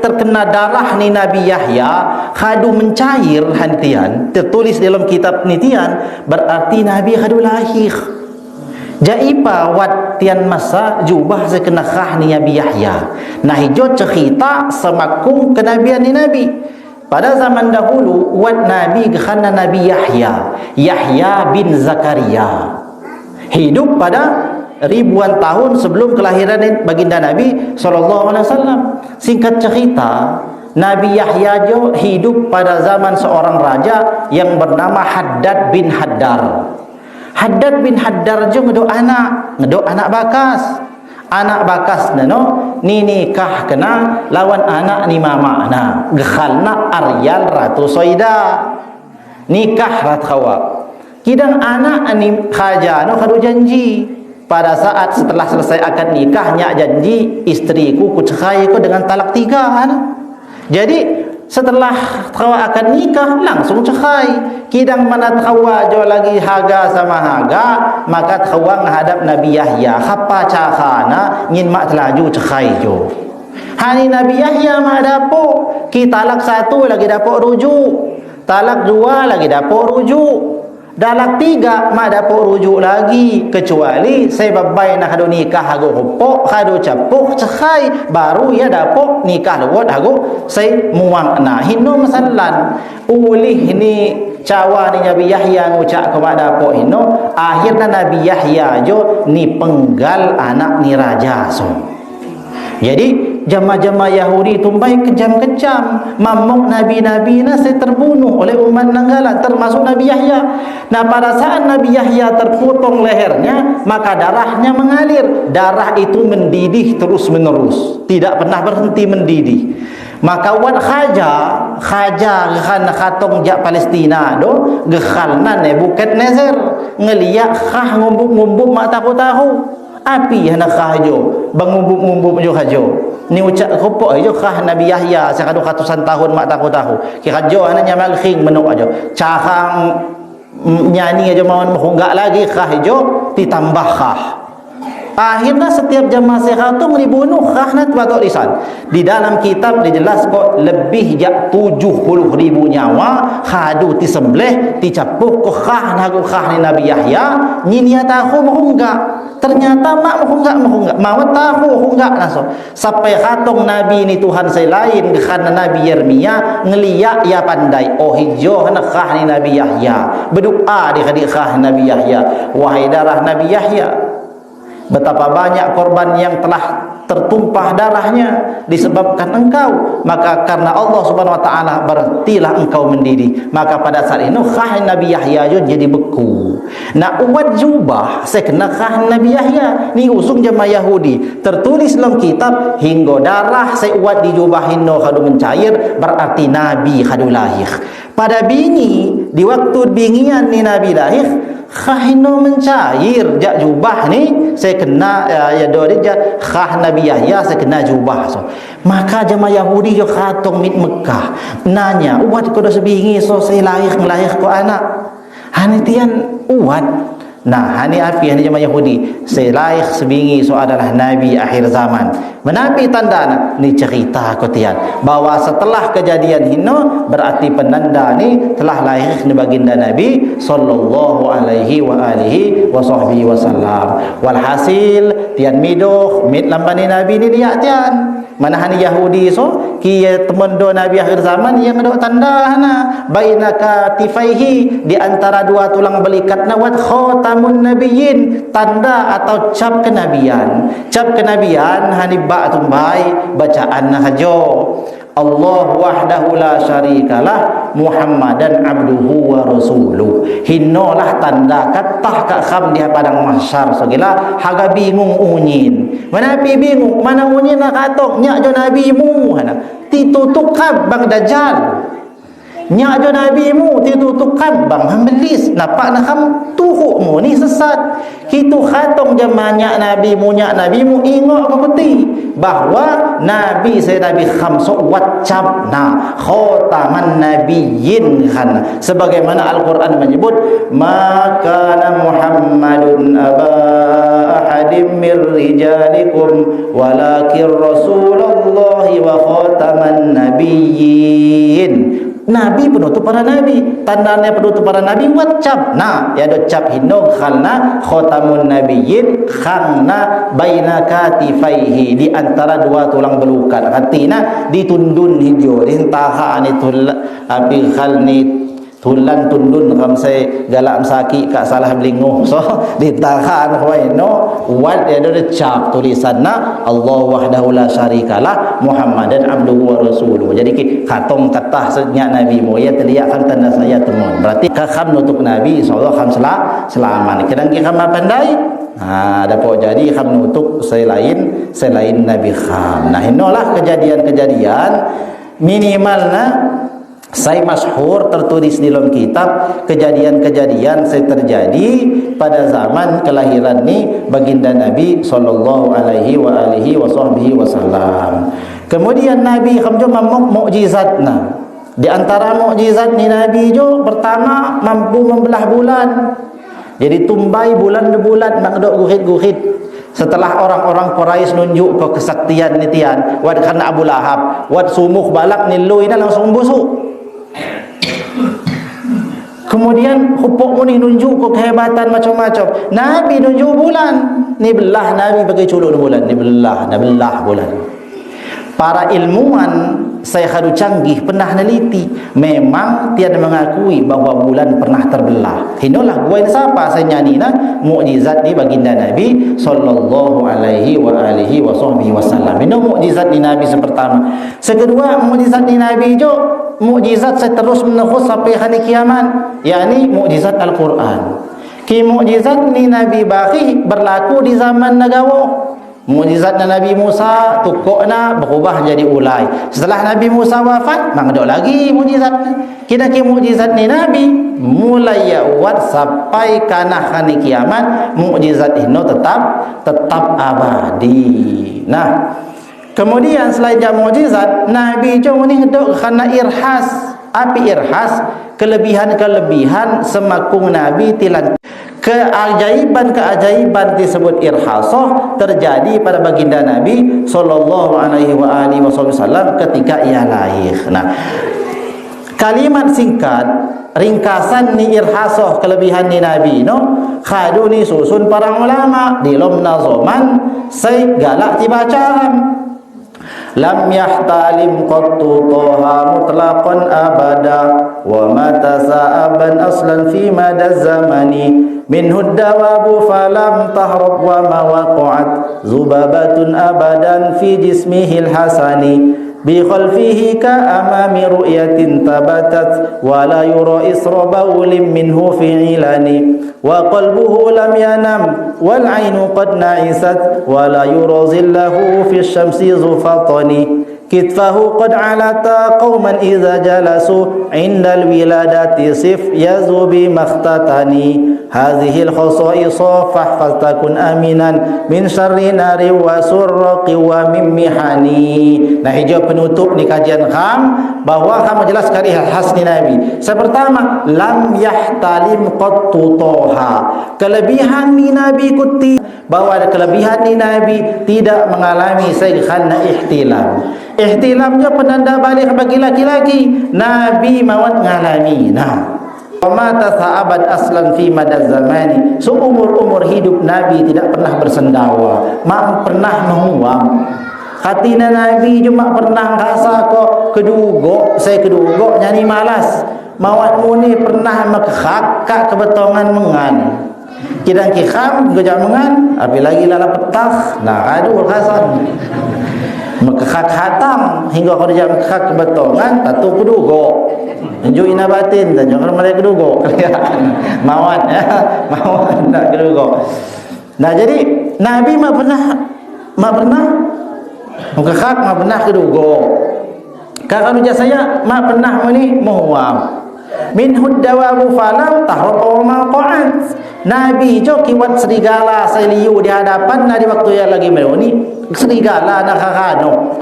terkena darah ni Nabi Yahya khadu mencair hantian, tertulis dalam kitab nitian, berarti Nabi khadu lahir. Jaipa wat tian masa jubah sekena khah ni Nabi Yahya. Nah hijau cerita semakung kenabian ni Nabi. Pada zaman dahulu wat Nabi khana Nabi Yahya bin Zakaria. Hidup pada ribuan tahun sebelum kelahiran baginda Nabi SAW. Singkat cerita, Nabi Yahya jo hidup pada zaman seorang raja yang bernama Haddad bin Haddar. Haddad bin Haddar jo ngedok anak bakas. Anak bakas nano ni nikah kena lawan anak ni mama na gekhalna Aryal Ratu Soida. Nikah rathawa. Kidang anak ni khaja no khadu janji. Pada saat setelah selesai akad nikahnya janji, istriku ku cerai ku dengan talak 3 kan? Jadi setelah tawa akad nikah langsung cerai. Kidang mana tawa jo lagi haga sama haga, maka tawa menghadap Nabi Yahya khapa cahana ngin mak telaju cerai jo. Hani Nabi Yahya mak dapo ki talak 1 lagi dapo rujuk, talak 2 lagi dapo rujuk, dalak 3 mak dapat rujuk lagi, kecuali saya babai nak hadu nikah hago hopok hadu capuk cekai baru ya dapat nikah lewat hago saya muang na hino masalan ulih ni cawa ni Nabi Yahya ngucak ke mak dapat hino akhirnya Nabi Yahya jo ni penggal anak ni raja so. Jadi jamaah-jamaah Yahudi tumbai kejam-kejam, mamuk nabi-nabi nasi terbunuh oleh umat nanggala termasuk Nabi Yahya. Nah pada saat Nabi Yahya terpotong lehernya, maka darahnya mengalir. Darah itu mendidih terus menerus, tidak pernah berhenti mendidih. Maka wat khaja gekhan khatong jak Palestina do gekhalna Nebukadnezar ngeliak khah ngumbuk-ngumbuk mak tahu api hendak khajo bangumbuk-ngumbuk jo khajo ni ucap kopok jo khah Nabi Yahya sekadu ratusan tahun mak tahu kira jo hanya malkhing menuk aja cahang nyanyi aja mau menghunggak lagi khah jo ditambah khah. Akhirnya setiap jamaah sehat tu dibunuh khahna batok lisan. Di dalam kitab dijelas kok lebih jak 70,000 nyawa khadu disembelih dicapuk ke khah nagu khah ni Nabi Yahya nyinia tahu menghunggak. Ternyata mak menghunggak mau tahu menghunggak naso. Sampai khatong Nabi ni Tuhan saya lain kerana Nabi Yeremia ngeliak ya pandai oh hijau hana khah ni Nabi Yahya. Berdoa di hadir khah Nabi Yahya. Wahai darah Nabi Yahya, betapa banyak korban yang telah tertumpah darahnya disebabkan engkau, maka karena Allah Subhanahu wa taala berhentilah engkau mendidih. Maka pada saat itu khah Nabi Yahya jadi beku. Nak umat jubah sekena khah Nabi Yahya ni usung jemaah Yahudi tertulis dalam kitab hingga darah seuat di jubah hinno khadu mencair berarti Nabi khadu lahir. Pada bingi di waktu bingian ni Nabi lahir khahino mencair jak jubah ni saya kena ya dori jak khah Nabi Yahya saya kena jubah so. Maka jemaah Yahudi jo khatong mit Mekah nanya uat ko dah sebingi so saya lahir ko anak hani tian uat. Nah hani api hani jemaah Yahudi saya lahir sebingi so adalah Nabi akhir zaman Menapi tanda nak ni cerita kotian bahawa setelah kejadian hino berarti penanda ni telah lahir ni baginda Nabi sallallahu alaihi wa alihi wa sahbihi wasallam. Walhasil tian midoh mit lambani Nabi ni dia tian manahani Yahudi so kia temen do Nabi akhir zaman yang ada tanda na bainaka tifaihi di antara dua tulang belikat nawat khatamun nabiyyin tanda atau cap kenabian. Cap kenabian hani ba tumbai bacaan hajo Allah wahdahu la syarikalah Muhammadan abduhu wa rasuluh. Hinolah tanda katah kak kham di padang mahsyar segala haga bingung unyin. Mana pi bingung mana unyin nak katok nyak jo nabi mu hana titutuk bang dajjal. Nyak jo nabi mu titutuk bang hambelis napak nak kham tuhuk mu ni sesat. Kitu khatong jamannya nabi mu ingok apa peti bahawa nabi saya nabi khamsu wacabna khataman nabiyyin kan sebagaimana Al-Qur'an menyebut maka Muhammadun aba ahadim mir rijalikum walakin rasulullahi wa khataman nabiyyin. Nabi penutup para nabi, tandanya penutup para nabi wacap. Nah, ya ada cap hino khalna khatamun nabiyyin khangna baina katifaihi di antara dua tulang belukat. Artinya ditundun hijau, dintaha ni tul api khalni tulan tundun kam saya galak saki kak salah belinguh so ditahan no wat dia ada cap tulisanna Allah wahdahu la syarikalah Muhammadan abduhu wa rasuluh. Jadi katong katah senyap nabi mu ya teliakan tanda saya temun berarti kham nutuk nabi insyaallah kham selamat kadang kita kham pandai dapat jadi kham nutuk selain nabi kham. Nah inolah kejadian-kejadian minimalnya saya masyhur tertulis di dalam kitab kejadian-kejadian saya terjadi pada zaman kelahiran ni baginda Nabi sallallahu alaihi wa alihi wasallam. Kemudian Nabi khamjo mukjizatna. Di antara mukjizat ni Nabi jo pertama mampu membelah bulan. Jadi tumbai bulan makdok guhit-guhit. Setelah orang-orang Quraisy nunjuk ke kesaktian ni tian, wad kan Abu Lahab, wad sumuh balak ni lui langsung busuk. Kemudian hupuk ni nunjuk ke kehebatan macam-macam. Nabi nunjuk bulan. Ni belah Nabi bagi culuk bulan. Ni belah bulan. Para ilmuwan saya hadu canggih pernah neliti memang tiada mengakui bahawa bulan pernah terbelah. Inilah gua siapa saya nyanyi mukjizat ni baginda Nabi sallallahu alaihi wa alihi wasallam. Ini mukjizat ni Nabi pertama. Sekedua mukjizat ni Nabi jo mukjizat saya terus menerus sampai hari kiamat, yakni mukjizat Al-Quran. Ki mukjizat ni Nabi baki berlaku di zaman nagawo. Mukjizat Nabi Musa tukokna berubah jadi ulai. Setelah Nabi Musa wafat, mangdok lagi mukjizat. Kira-kira mukjizat ni Nabi mulai awat sampai kana hari kiamat, mukjizat ini tetap abadi. Nah, kemudian selain mukjizat, Nabi cuma ni dok kana irhas. Api irhas kelebihan-kelebihan semakung Nabi tilan keajaiban disebut irhasah terjadi pada baginda Nabi sallallahu alaihi wasallam ketika ia lahir. Nah, kalimat singkat ringkasan ni irhasah kelebihan ni Nabi khadu ni susun para ulama di lomna zaman saya galak dibaca lam yahtalim qattu taha mutlaqan abada wa mata sa'aban aslan fi mada zamani minhu dawabu falam tahrab wa ma waqa'at zubabatun abadan fi jismihil hasani bi khalfihi ka amami ru'yatin tabatat wa la yura isra bawlim minhu fi ilani wa qalbuhu lam yanam wal ainu qad na'isat wa la yura zillahu fi syamsi zufatani kitfahu qad alata qauman idza jalasu indal wiladati sif yazubi makhtatani hadhihi al-khasa'isa fahfaztakun aminan min syarri nari wa surraqi wa min mihani. Nah, hijau penutup ni kajian kham bahawa kham menjelaskan khas ni Nabi. Yang pertama, lam yahtalim qattu toha. Kelebihan ni Nabi kuti bahawa ada kelebihan ni Nabi tidak mengalami saykhana ihtilam. Ihtilam je penanda balik bagi laki-laki. Nabi mawat mengalami. Nah, mata sahabat aslan fi madaz zamani. Seumur-umur hidup Nabi tidak pernah bersendawa, mak pernah menguam. Hatina Nabi cuma pernah rasa kok kedugok, saya kedugok nyanyi malas. Mawat muni pernah mekhak kebetongan mengan. Kidang kikham gejak mengan, apalagi lala petah. Nah, aduh hasan. Mekhak hatam hingga kalau dia mekhak kebetongan tatu kedugok. Enjui nabatin dan jangan mereka kedugok. Mawat ya, mawat tak kedugok. Nah, jadi Nabi mak pernah mekhak, mak pernah kedugok. Kalau dia saya mak pernah muni muam. Min huddawabu falam tahraqa ma qa'at. Nabi jo kiwat serigala seliu di hadapan Nabi waktu yang lagi meloni serigala nak kakano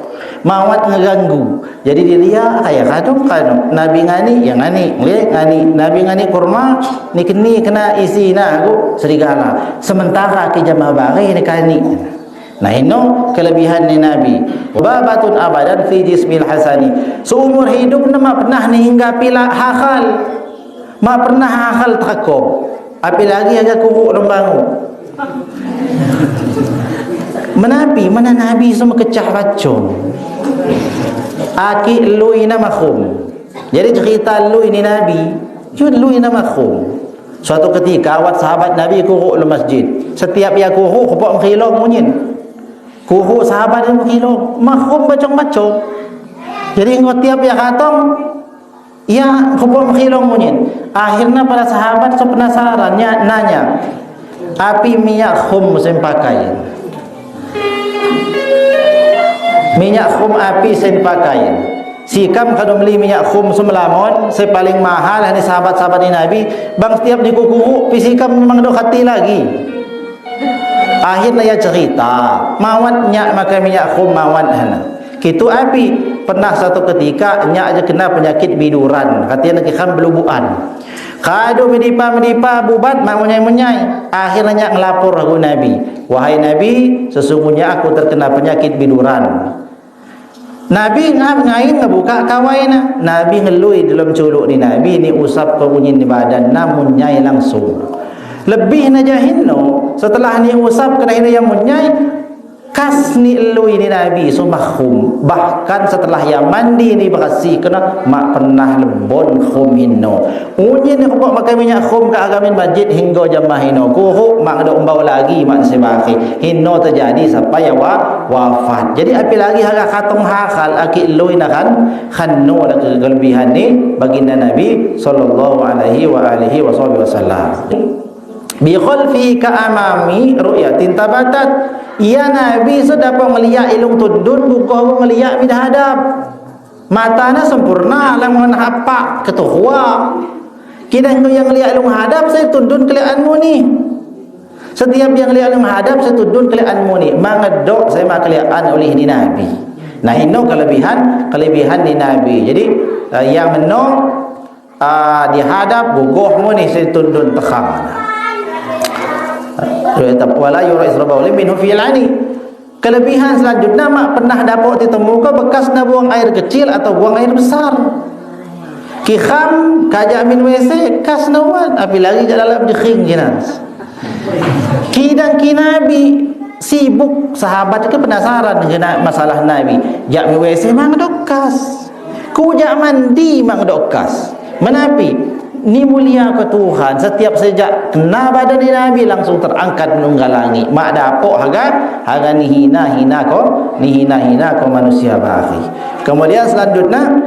mawat ngeganggu. Jadi dia kayak kano Nabi ngani yang ngani lihat ngani Nabi ngani kurma ni kena isi nah aku serigala sementara ke jamaah bagi ni kani. Nah, ini kelebihan ni Nabi. Babatun abadan fi jismil hasani. Seumur hidup nama pernah ni hingga pila hakal. Ma pernah hakal takok. Apalagi aja kuku lembangu. Mana Nabi semua kecah racun. Aki lui nama khum. Jadi cerita lui ni Nabi, cuma lui nama khum. Suatu ketika awak sahabat Nabi kuku le masjid. Setiap ia kuku kupok menghilong munyin. Kuhu sahabat yang berkilo makhum bacong-bacong. Jadi tiap ya katong ya kubur berkilo munyin. Akhirnya para sahabat penasaran nanya, api minyak khum musim pakai? Minyak khum api sen pakai. Sikam kalau beli minyak khum semelamon saya paling mahal ni sahabat-sahabat ni Nabi. Bang setiap di kuku pisikam memang dok hati lagi. Akhirnya ya cerita mawatnya makan minyak khum mawat hana. Kitu api pernah satu ketika nyak aja kena penyakit biduran. Katanya lagi kham belubuan. Kado medipa bubat mau menyai. Akhirnya nyak ngelapor aku Nabi. Wahai Nabi, sesungguhnya aku terkena penyakit biduran. Nabi ngain ngebuka kawaina. Nabi ngelui dalam culuk ni Nabi ni usap keunyin di badan namun nyai langsung. Lebih najahinno setelah ni usap kena ini yang munyai kas ni lui ni Nabi sumakhum. Bahkan setelah yang mandi ni bersih kena mak pernah lebon khum hinno. Unyin ni kau pakai minyak khum ke agamin masjid hingga jamaah hinno. Kuhuk mak ada umbau lagi mak sebaki. Hinno terjadi sampai wafat. Jadi api lagi harga katong hakal aki lui nakan khanno ada kelebihan ni baginda Nabi sallallahu alaihi wasallam. Bi khalfi ka amami ru'yatin tabatat. Ya Nabi sedapa melihat ilung tudun buka melihat min hadap. Matana sempurna lamun apa ketuhua. Kidang yang lihat ilung hadap saya tundun kelianmu ni. Setiap yang lihat ilung hadap saya tundun kelianmu ni. Mangedok saya mak kelian oleh ni Nabi. Nah, ini kelebihan ni Nabi. Jadi yang menong dihadap bugohmu ni saya tundun tekhang. Wala yura israbau minhu fi alani. Kelebihan selanjutnya mak pernah dapat ditemukan bekas na buang air kecil atau buang air besar. Kikham kajak min WC kas nawan apalagi dalam dikhing jinas. Kidang Nabi sibuk sahabat ke penasaran dengan masalah Nabi. Jak min WC mang dokas. Ku jak mandi mang dokas. Menapi ni mulia ke Tuhan setiap sejak kena badan ni Nabi langsung terangkat menunggalangi mak dapok harga ni hina ko manusia bahi. Kemudian selanjutnya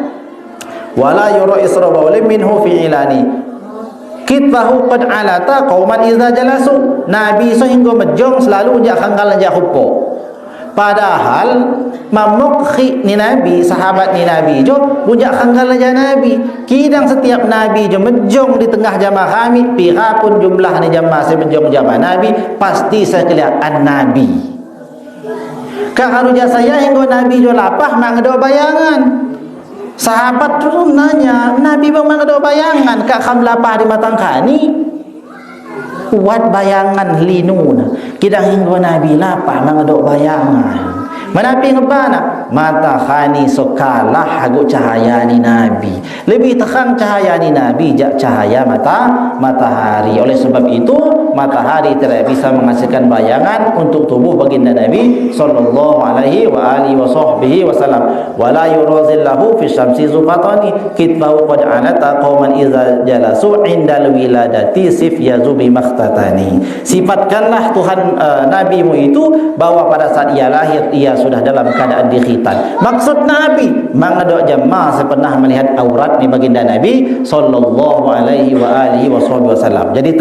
wala yura israba minhu fi ilani kitbahu qad alata qauman idza jalasu. Nabi sehingga mejong selalu jak hanggal jak hupo Padahal mamuk ni Nabi, sahabat ni Nabi jo punya kanggal aja Nabi. Kidang setiap Nabi jo menjong di tengah jamaah kami, pira pun jumlah ni jamaah saya menjong jamaah Nabi, pasti saya kelihatan Nabi. Kalau saya hingga Nabi jo lapah mangdo bayangan. Sahabat tu nanya, Nabi bang mangdo bayangan kak kham lapah di matang kani. Kuat bayangan linuna. Kidang hingga Nabi lapah mangdo bayangan. Menapi ngebana mata khani sokalah hagu cahaya ni Nabi. Lebih terang cahaya ni Nabi jak cahaya matahari. Oleh sebab itu matahari tidak bisa menghasilkan bayangan untuk tubuh baginda Nabi sallallahu alaihi wa alihi wasallam. Wala yurazillahu fi syamsi zufatani kitbahu qad anata qauman idza jalasu indal wiladati sif yazubi makhtatani. Sifatkanlah Tuhan nabimu itu bahwa pada saat ia lahir ia sudah dalam keadaan dikhitan. Maksud Nabi mangado jamaah saya pernah melihat aurat ni baginda Nabi sallallahu alaihi wa alihi wasallam. Jadi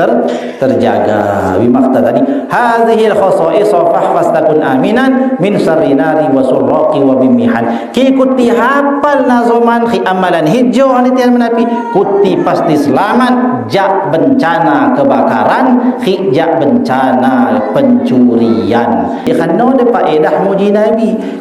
terjaga bimakta tadi hadhil khasa'is fahfaz takun aminan min syarri nari wa surraqi wa bimihan. Ki kuti hafal nazoman khi amalan hijau ni tian Nabi kuti pasti selamat jak bencana kebakaran, khi jak bencana pencurian. Ikhano de faedah muji Nabi.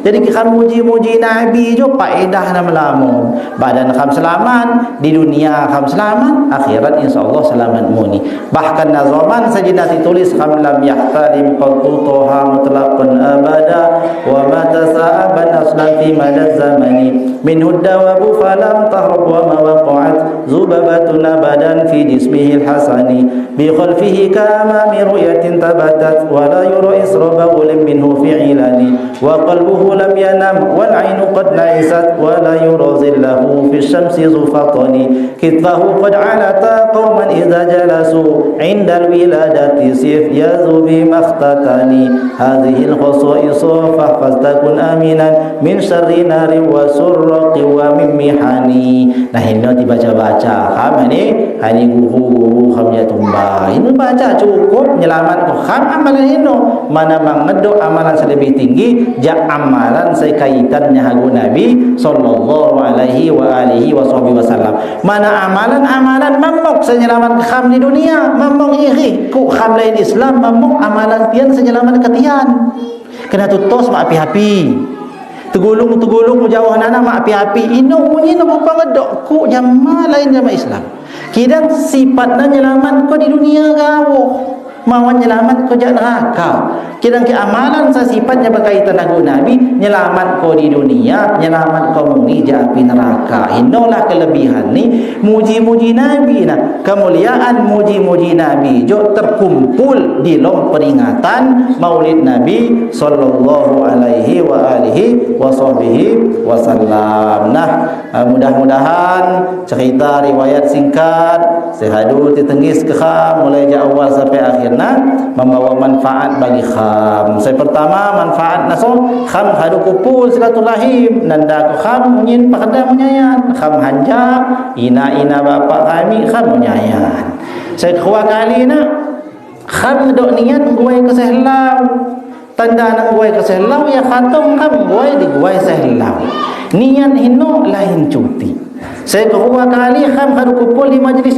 Jadi kita muji Nabi jo faedah na melamun. Badan kham selamat, di dunia kham selamat, akhirat insyaallah selamat muni. Bahkan nazaman sajina ditulis kham lam yahtalim qattu toha mutlaqan abada wa ma tasa'aban aslan fi madaz zamani min huddawabu falam tahrab wa ma waqa'at zubabatun abadan fi jismihi alhasani bi khalfihi kama mi ru'yatin tabatat wa la yura israba ulim minhu fi ilani wa qalbuhu lam yanam wal ainu qad naisat wa la yurazillahu fi syamsi zufatani kitfahu qad alata qauman idza jalasu indal wiladati sif yazubi makhtatani hadhihi al-khasa'is fahfaz takun aminan min syarri nari wa surraqi wa min mihani. Nah ini dibaca-baca kham ini guru khamnya tumba ini baca cukup nyelamat ko kham amalan ini mana mangedok amalan lebih tinggi jak amalan saya kaitannya hagu Nabi sallallahu alaihi wa alihi wasallam. Mana amalan mamuk saya nyelamat kham di dunia mamuk iri ku kham lain Islam mamuk amalan tian saya nyelamat ketian kena tutos mak api-api tegulung jauh nana mak api-api ino bunyi no pangedok ku jamaah lain jamaah Islam kidang sifatna nyelamat ko di dunia gawuh mau nyelamat ko jak neraka. Kidang ke amalan sa sifatnya berkaitan dengan Nabi nyelamat ko di dunia, nyelamat ko muni jak api neraka. Inolah kelebihan ni muji-muji Nabi nah. Kemuliaan muji-muji Nabi jo terkumpul di dalam peringatan Maulid Nabi sallallahu alaihi wa alihi wasallam. Nah, mudah-mudahan cerita riwayat singkat sehadu ditenggis ke kham mulaiจากawal sampai akhirnya membawa manfaat bagi kham. Saya pertama manfaat naso kham hadu kupul silaturahim nanda ko kham nyin pakada munyayan kham hanja ina bapak kami kham munyayan. Saya kedua kali na kham dok niat guai ke sehlau tanda nang guai ke sehlau ya khatam kham guai di guai sehlau niat hino lain cuti. Saya kedua kali kham hadu kupul di majlis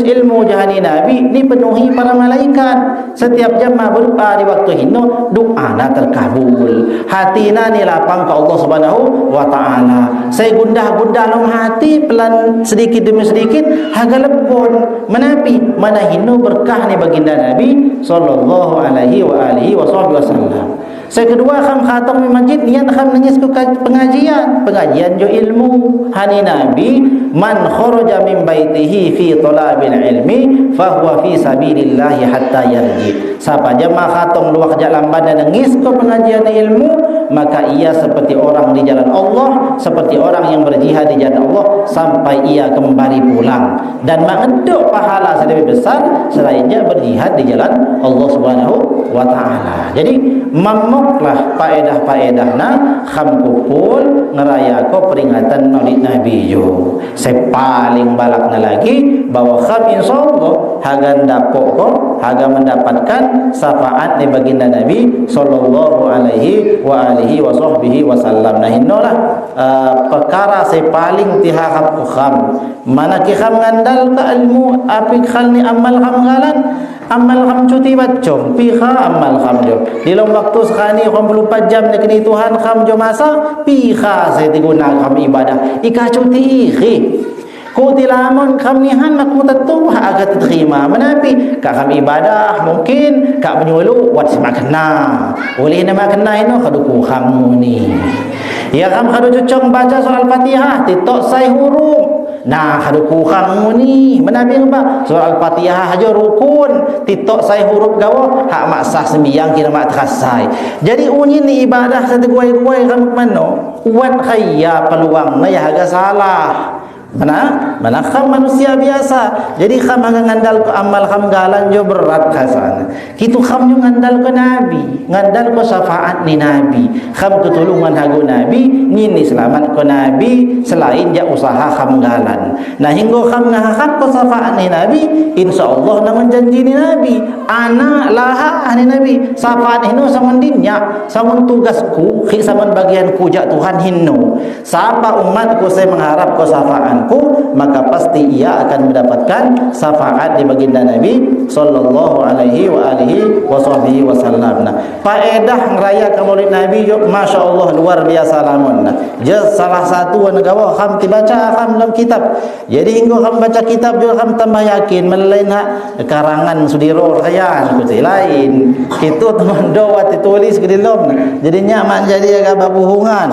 ilmu jahani Nabi ni penuhi para malaikat. Setiap jamaah berdoa di waktu hino doa na terkabul. Hatina ni lapang ke Allah Subhanahu wa taala. Saya gundah dalam hati pelan sedikit demi sedikit haga lebon menapi mana hino berkah ni baginda Nabi sallallahu alaihi wa alihi wasallam. Saya kedua kham khatam di masjid niat kham nangis ke pengajian jo ilmu hani Nabi man kharaja min baitihi fi talabil ilmi fahuwa fi sabilillah hatta yarji. Siapa jemaah khatam luar jalan badan nangis ke pengajian ilmu maka ia seperti orang di jalan Allah, seperti orang yang berjihad di jalan Allah sampai ia kembali pulang dan mengedok pahala lebih besar selainnya berjihad di jalan Allah Subhanahu wa taala. Jadi mamuklah faedah-faedahna kham kupul ngeraya ko peringatan Maulid Nabi yo. Saya paling balakna lagi bahwa bahwa kham insyaallah hagan dapok ko haga mendapatkan syafaat ni baginda Nabi sallallahu alaihi wa alihi wa sahbihi wasallam. Nah inolah perkara saya paling tiharap ku kham mana ki kham ngandal ka ilmu api khal ni amal kham ngalan amal kham cuti bacom piha amal kham jo di dalam waktu sekarang ni 24 jam ni kini Tuhan kham jo masa piha saya diguna kham ibadah ika cuti ikhi ku tilamun kami han mak mutatu agak terima menapi kak kami ibadah mungkin kak menyulu wat semakna oleh nama kena ino kaduku kamu ni ya kamu kadu cocok baca surah Al-Fatihah titok sai huruf nah kaduku kamu ni menapi apa surah Al-Fatihah aja rukun titok sai huruf gawo hak maksah sembiang kira mak terasai jadi unyi ni ibadah satu guai-guai kamu mano wat khaya peluang na ya agak salah mana kham manusia biasa jadi kham ngandal ko amal kham galan jo berat kasan kitu kham jo ngandal ko nabi ngandal ko syafaat ni nabi kham ketulungan hago nabi ngini selamat ko nabi selain ja usaha kham galan nah hinggo kham ngahak ko syafaat ni nabi insyaallah nang janji ni nabi ana laha ni nabi syafaat hino saman dinya saman tugasku khi saman bagianku ja Tuhan hinno siapa umatku saya mengharap ko syafaat maka pasti ia akan mendapatkan syafaat di baginda Nabi sallallahu alaihi wa alihi wasahbihi wasallam. Nah, faedah ngerayakan Maulid Nabi masyaallah luar biasa lamun. Nah, salah satu negara kham dibaca kham dalam kitab. Jadi hingga kham baca kitab juga kham tambah yakin melain karangan sudiro kayan kutu lain. Kitu teman doa ditulis ke dalam. Jadinya mak jadi agak babuhungan.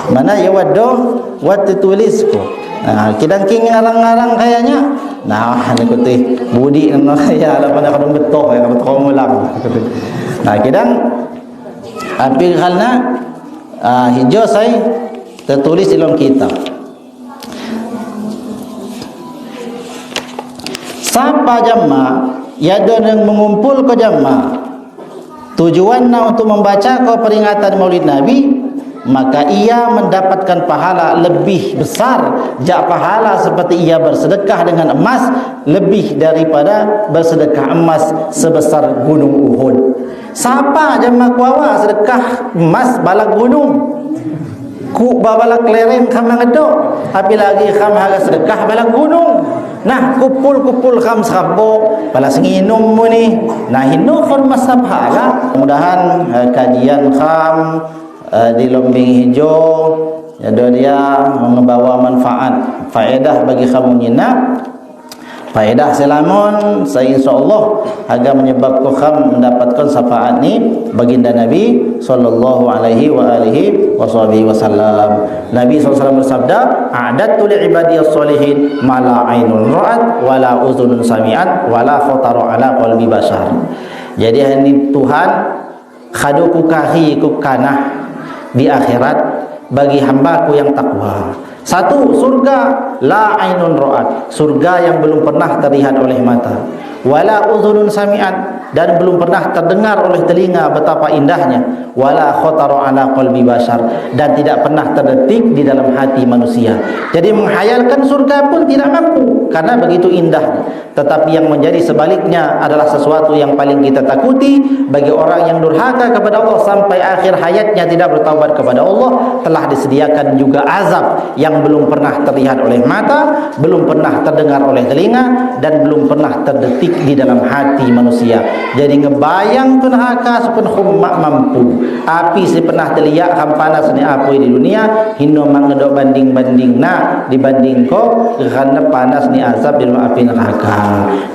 Mana ya wadoh wat ditulis ko. Nah, kidang-king ngarang-ngarang kayaknya. Nah, ni kutih budi nang kaya ala pada kadung betok ya betok mulang. Nah, kidang api halna hijau saya tertulis dalam kitab. Siapa jamaah ya yang mengumpul ke jamaah tujuannya untuk membaca ke peringatan Maulid Nabi maka ia mendapatkan pahala lebih besar jak pahala seperti ia bersedekah dengan emas lebih daripada bersedekah emas sebesar gunung Uhud. Siapa jemaah kuawa sedekah emas balak gunung ku balak lereng kham ngedok tapi lagi kham harga sedekah balak gunung. Nah kupul-kupul kham sabok balas nginum mu ni nah hinu khon masabhala mudahan kajian kham di Lombing Hijau ya dia membawa manfaat faedah bagi kamu nyina faedah selamun saya insyaallah agar menyebabkan kamu mendapatkan syafaat ni baginda Nabi sallallahu alaihi wa alihi wasallam. Nabi SAW bersabda a'dadtu li ibadiyas solihin ma la ainun ra'at wa la uzunun sami'at wa la khatara ala qalbi bashar. Jadi ini Tuhan khaduku kahi ku kanah di akhirat bagi hambaku yang takwa. Satu, surga la ainun ra'at, surga yang belum pernah terlihat oleh mata. Wala uzunun sami'at, dan belum pernah terdengar oleh telinga betapa indahnya. Wala khatara ala qalbi bashar, dan tidak pernah terdetik di dalam hati manusia. Jadi menghayalkan surga pun tidak mampu karena begitu indah. Tetapi yang menjadi sebaliknya adalah sesuatu yang paling kita takuti bagi orang yang durhaka kepada Allah sampai akhir hayatnya tidak bertaubat kepada Allah. Telah disediakan juga azab yang belum pernah terlihat oleh mata, belum pernah terdengar oleh telinga, dan belum pernah terdetik di dalam hati manusia. Jadi ngebayang tu neraka sepun hummak mampu. Api si pernah terlihat kam panas ni apa di dunia, hino mangedok banding-banding nak dibanding ko kerana panas ni azab di dalam api neraka.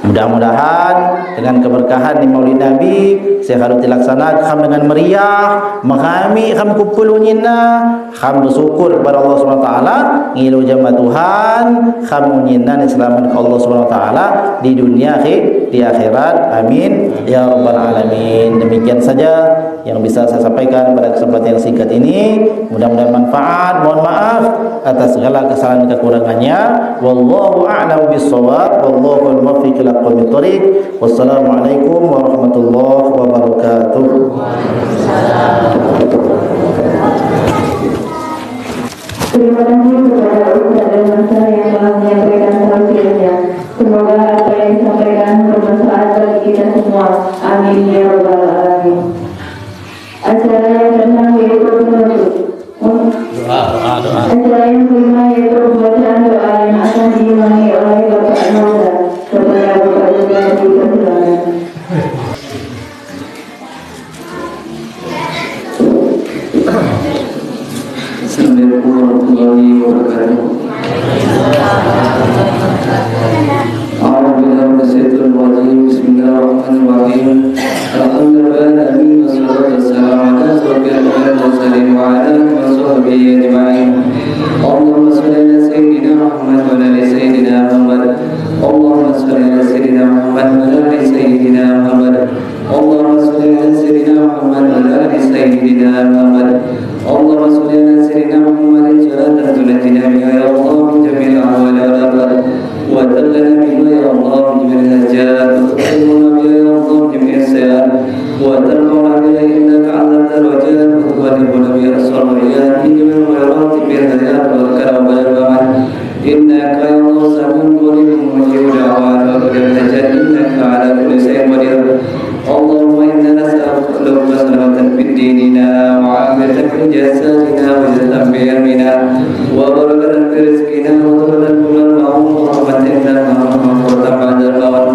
Mudah-mudahan dengan keberkahan di Maulid Nabi saya harus dilaksanakan dengan meriah, menghami kham kumpul unyina, kham bersyukur kepada Allah SWT, ngilu jamaah Tuhan, kham unyina selamat ke Allah SWT di dunia di akhirat. Amin ya rabbal alamin. Demikian saja yang bisa saya sampaikan pada kesempatan yang singkat ini. Mudah-mudahan manfaat. Mohon maaf atas segala kesalahan dan kekurangannya. Wallahu a'lam bissawab. Wallahu al-muwaffiq ila aqwamit thoriq. Wassalamualaikum warahmatullahi wabarakatuh. Terima kasih kepada Ustaz dan Ustaz yang telah menyampaikan tausiahnya. Semoga ونجنا بها يا الله من جميع الأهوال والآفات وأدلنا بها يا الله من جميع الهجات وتقبلنا بها يا الله من جميع السيئات وترفعنا بها إنك على الدرجات وتبلغنا بها الصالحات من جميع الخيرات بها الهدايات والكرم والبركات إنك يا الله سميع قريب مجيب دعوات وقدر الحاجات إنك على كل شيء قدير اللهم إنا نسألك سلامة في ديننا وعافية في جسدنا وجزاء في علمنا وبركة في رزقنا وطهرة كل المعروف ورحمة لنا ومغفرة بعد الموت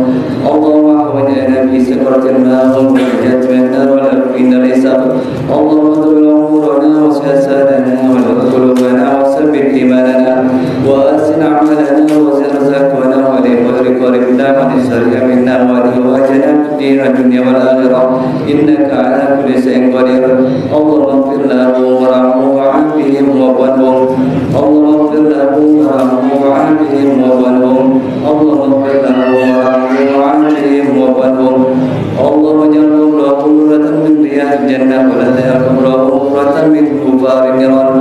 اللهم أحوجنا في سكرة الموت ونجاة من النار والأمن الحساب اللهم اطول أمورنا وسياساتنا ولا قلوبنا وثبت إيماننا وأحسن أعمالنا وزد رزقنا ولبرك وربنا ونسألك منا ولهواجنا في الدين والدنيا والآخرة إنك على كل شيء قدير اللهم اغفر لهم وارحمهم وعافهم وقوهم اللهم اغفر لهم وارحمهم وعافهم وقوهم اللهم اغفر لهم وارحمهم وعافهم وقوهم اللهم اجعلهم لهم نورة من رياض الجنة ولا تجعلهم لهم نورة من كفار النيران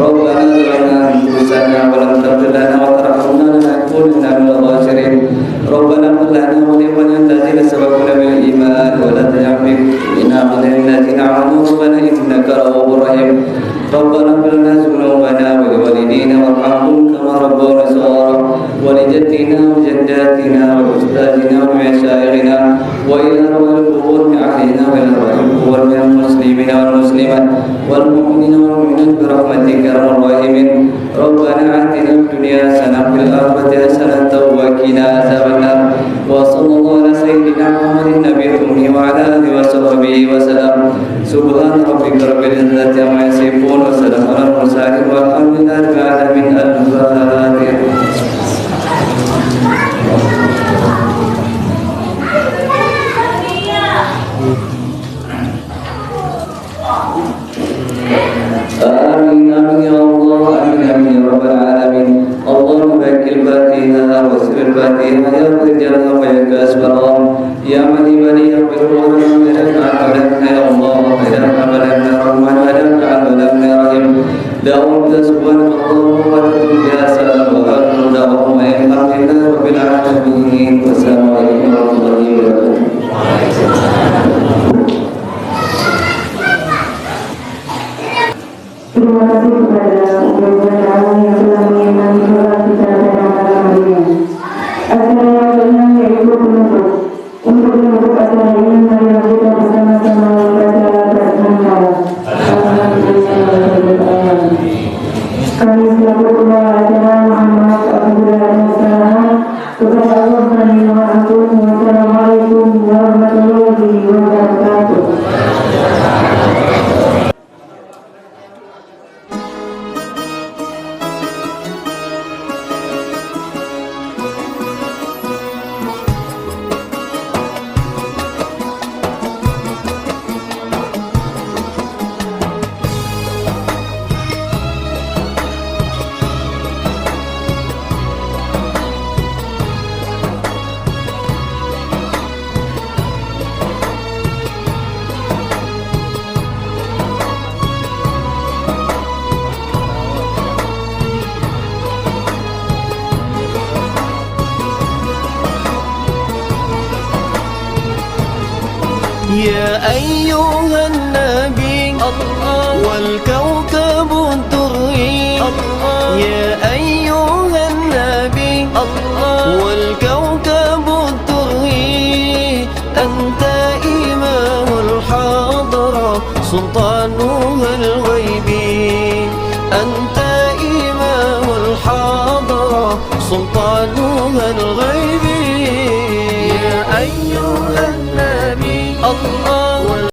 ربنا ظلمنا أنفسنا ولم تغفر لنا وترحمنا لنكونن من الخاسرين ربنا اغفر لنا ولإخواننا الذين سبقونا بالإيمان ولا تجعل في قلوبنا غلا للذين آمنوا ربنا إنك رؤوف رحيم ربنا اغفر لنا ذنوبنا ولوالدينا وارحمهم كما ربونا صغارا ولجدنا وجداتنا وأستاذنا ومشايخنا وإلى أرواح القبور بأهلنا وإلى أرواح القبور من المسلمين والمسلمات والمؤمنين والمؤمنات برحمتك يا أرحم الراحمين ربنا آتنا في الدنيا حسنة وفي الآخرة حسنة وقنا عذاب النار وصلى الله على سيدنا محمد النبي الأمي وعلى آله وصحبه وسلم سبحان ربك رب العزة عما يصفون وسلام على المرسلين والحمد لله رب العالمين الفاتحة. آمين آمين يا الله آمين آمين يا رب العالمين اللهم بارك الفاتحة وسر الفاتحة يا رجال ويا كاسبرام يا ملي ملي يا بلغنا ملك عبدنا يا الله ملك عبدنا رحمن ملك عبدنا رحيم دعوهم سبحانك اللهم وبحمدك يا سلام وغفر دعوهم الحمد لله رب العالمين والسلام عليكم ورحمة الله وبركاته. Terima kasih kepada Allah yang telah mengimani sholat kita pada malam hari ini. Acara yang lainnya yaitu penutup. Untuk menutup acara ini, mari kita bersama-sama membaca basmalah. Kami selaku pembawa acara mohon maaf apabila ada kesalahan. Kepada Allah kami mohon ampun. Wassalamualaikum warahmatullahi wabarakatuh. يا أيها النبي والكوكب الدري يا أيها النبي والكوكب الدري أنت إمام الحضرة سلطانها الغيبي أنت إمام الحضرة سلطانها الغيبي يا أيها النبي الله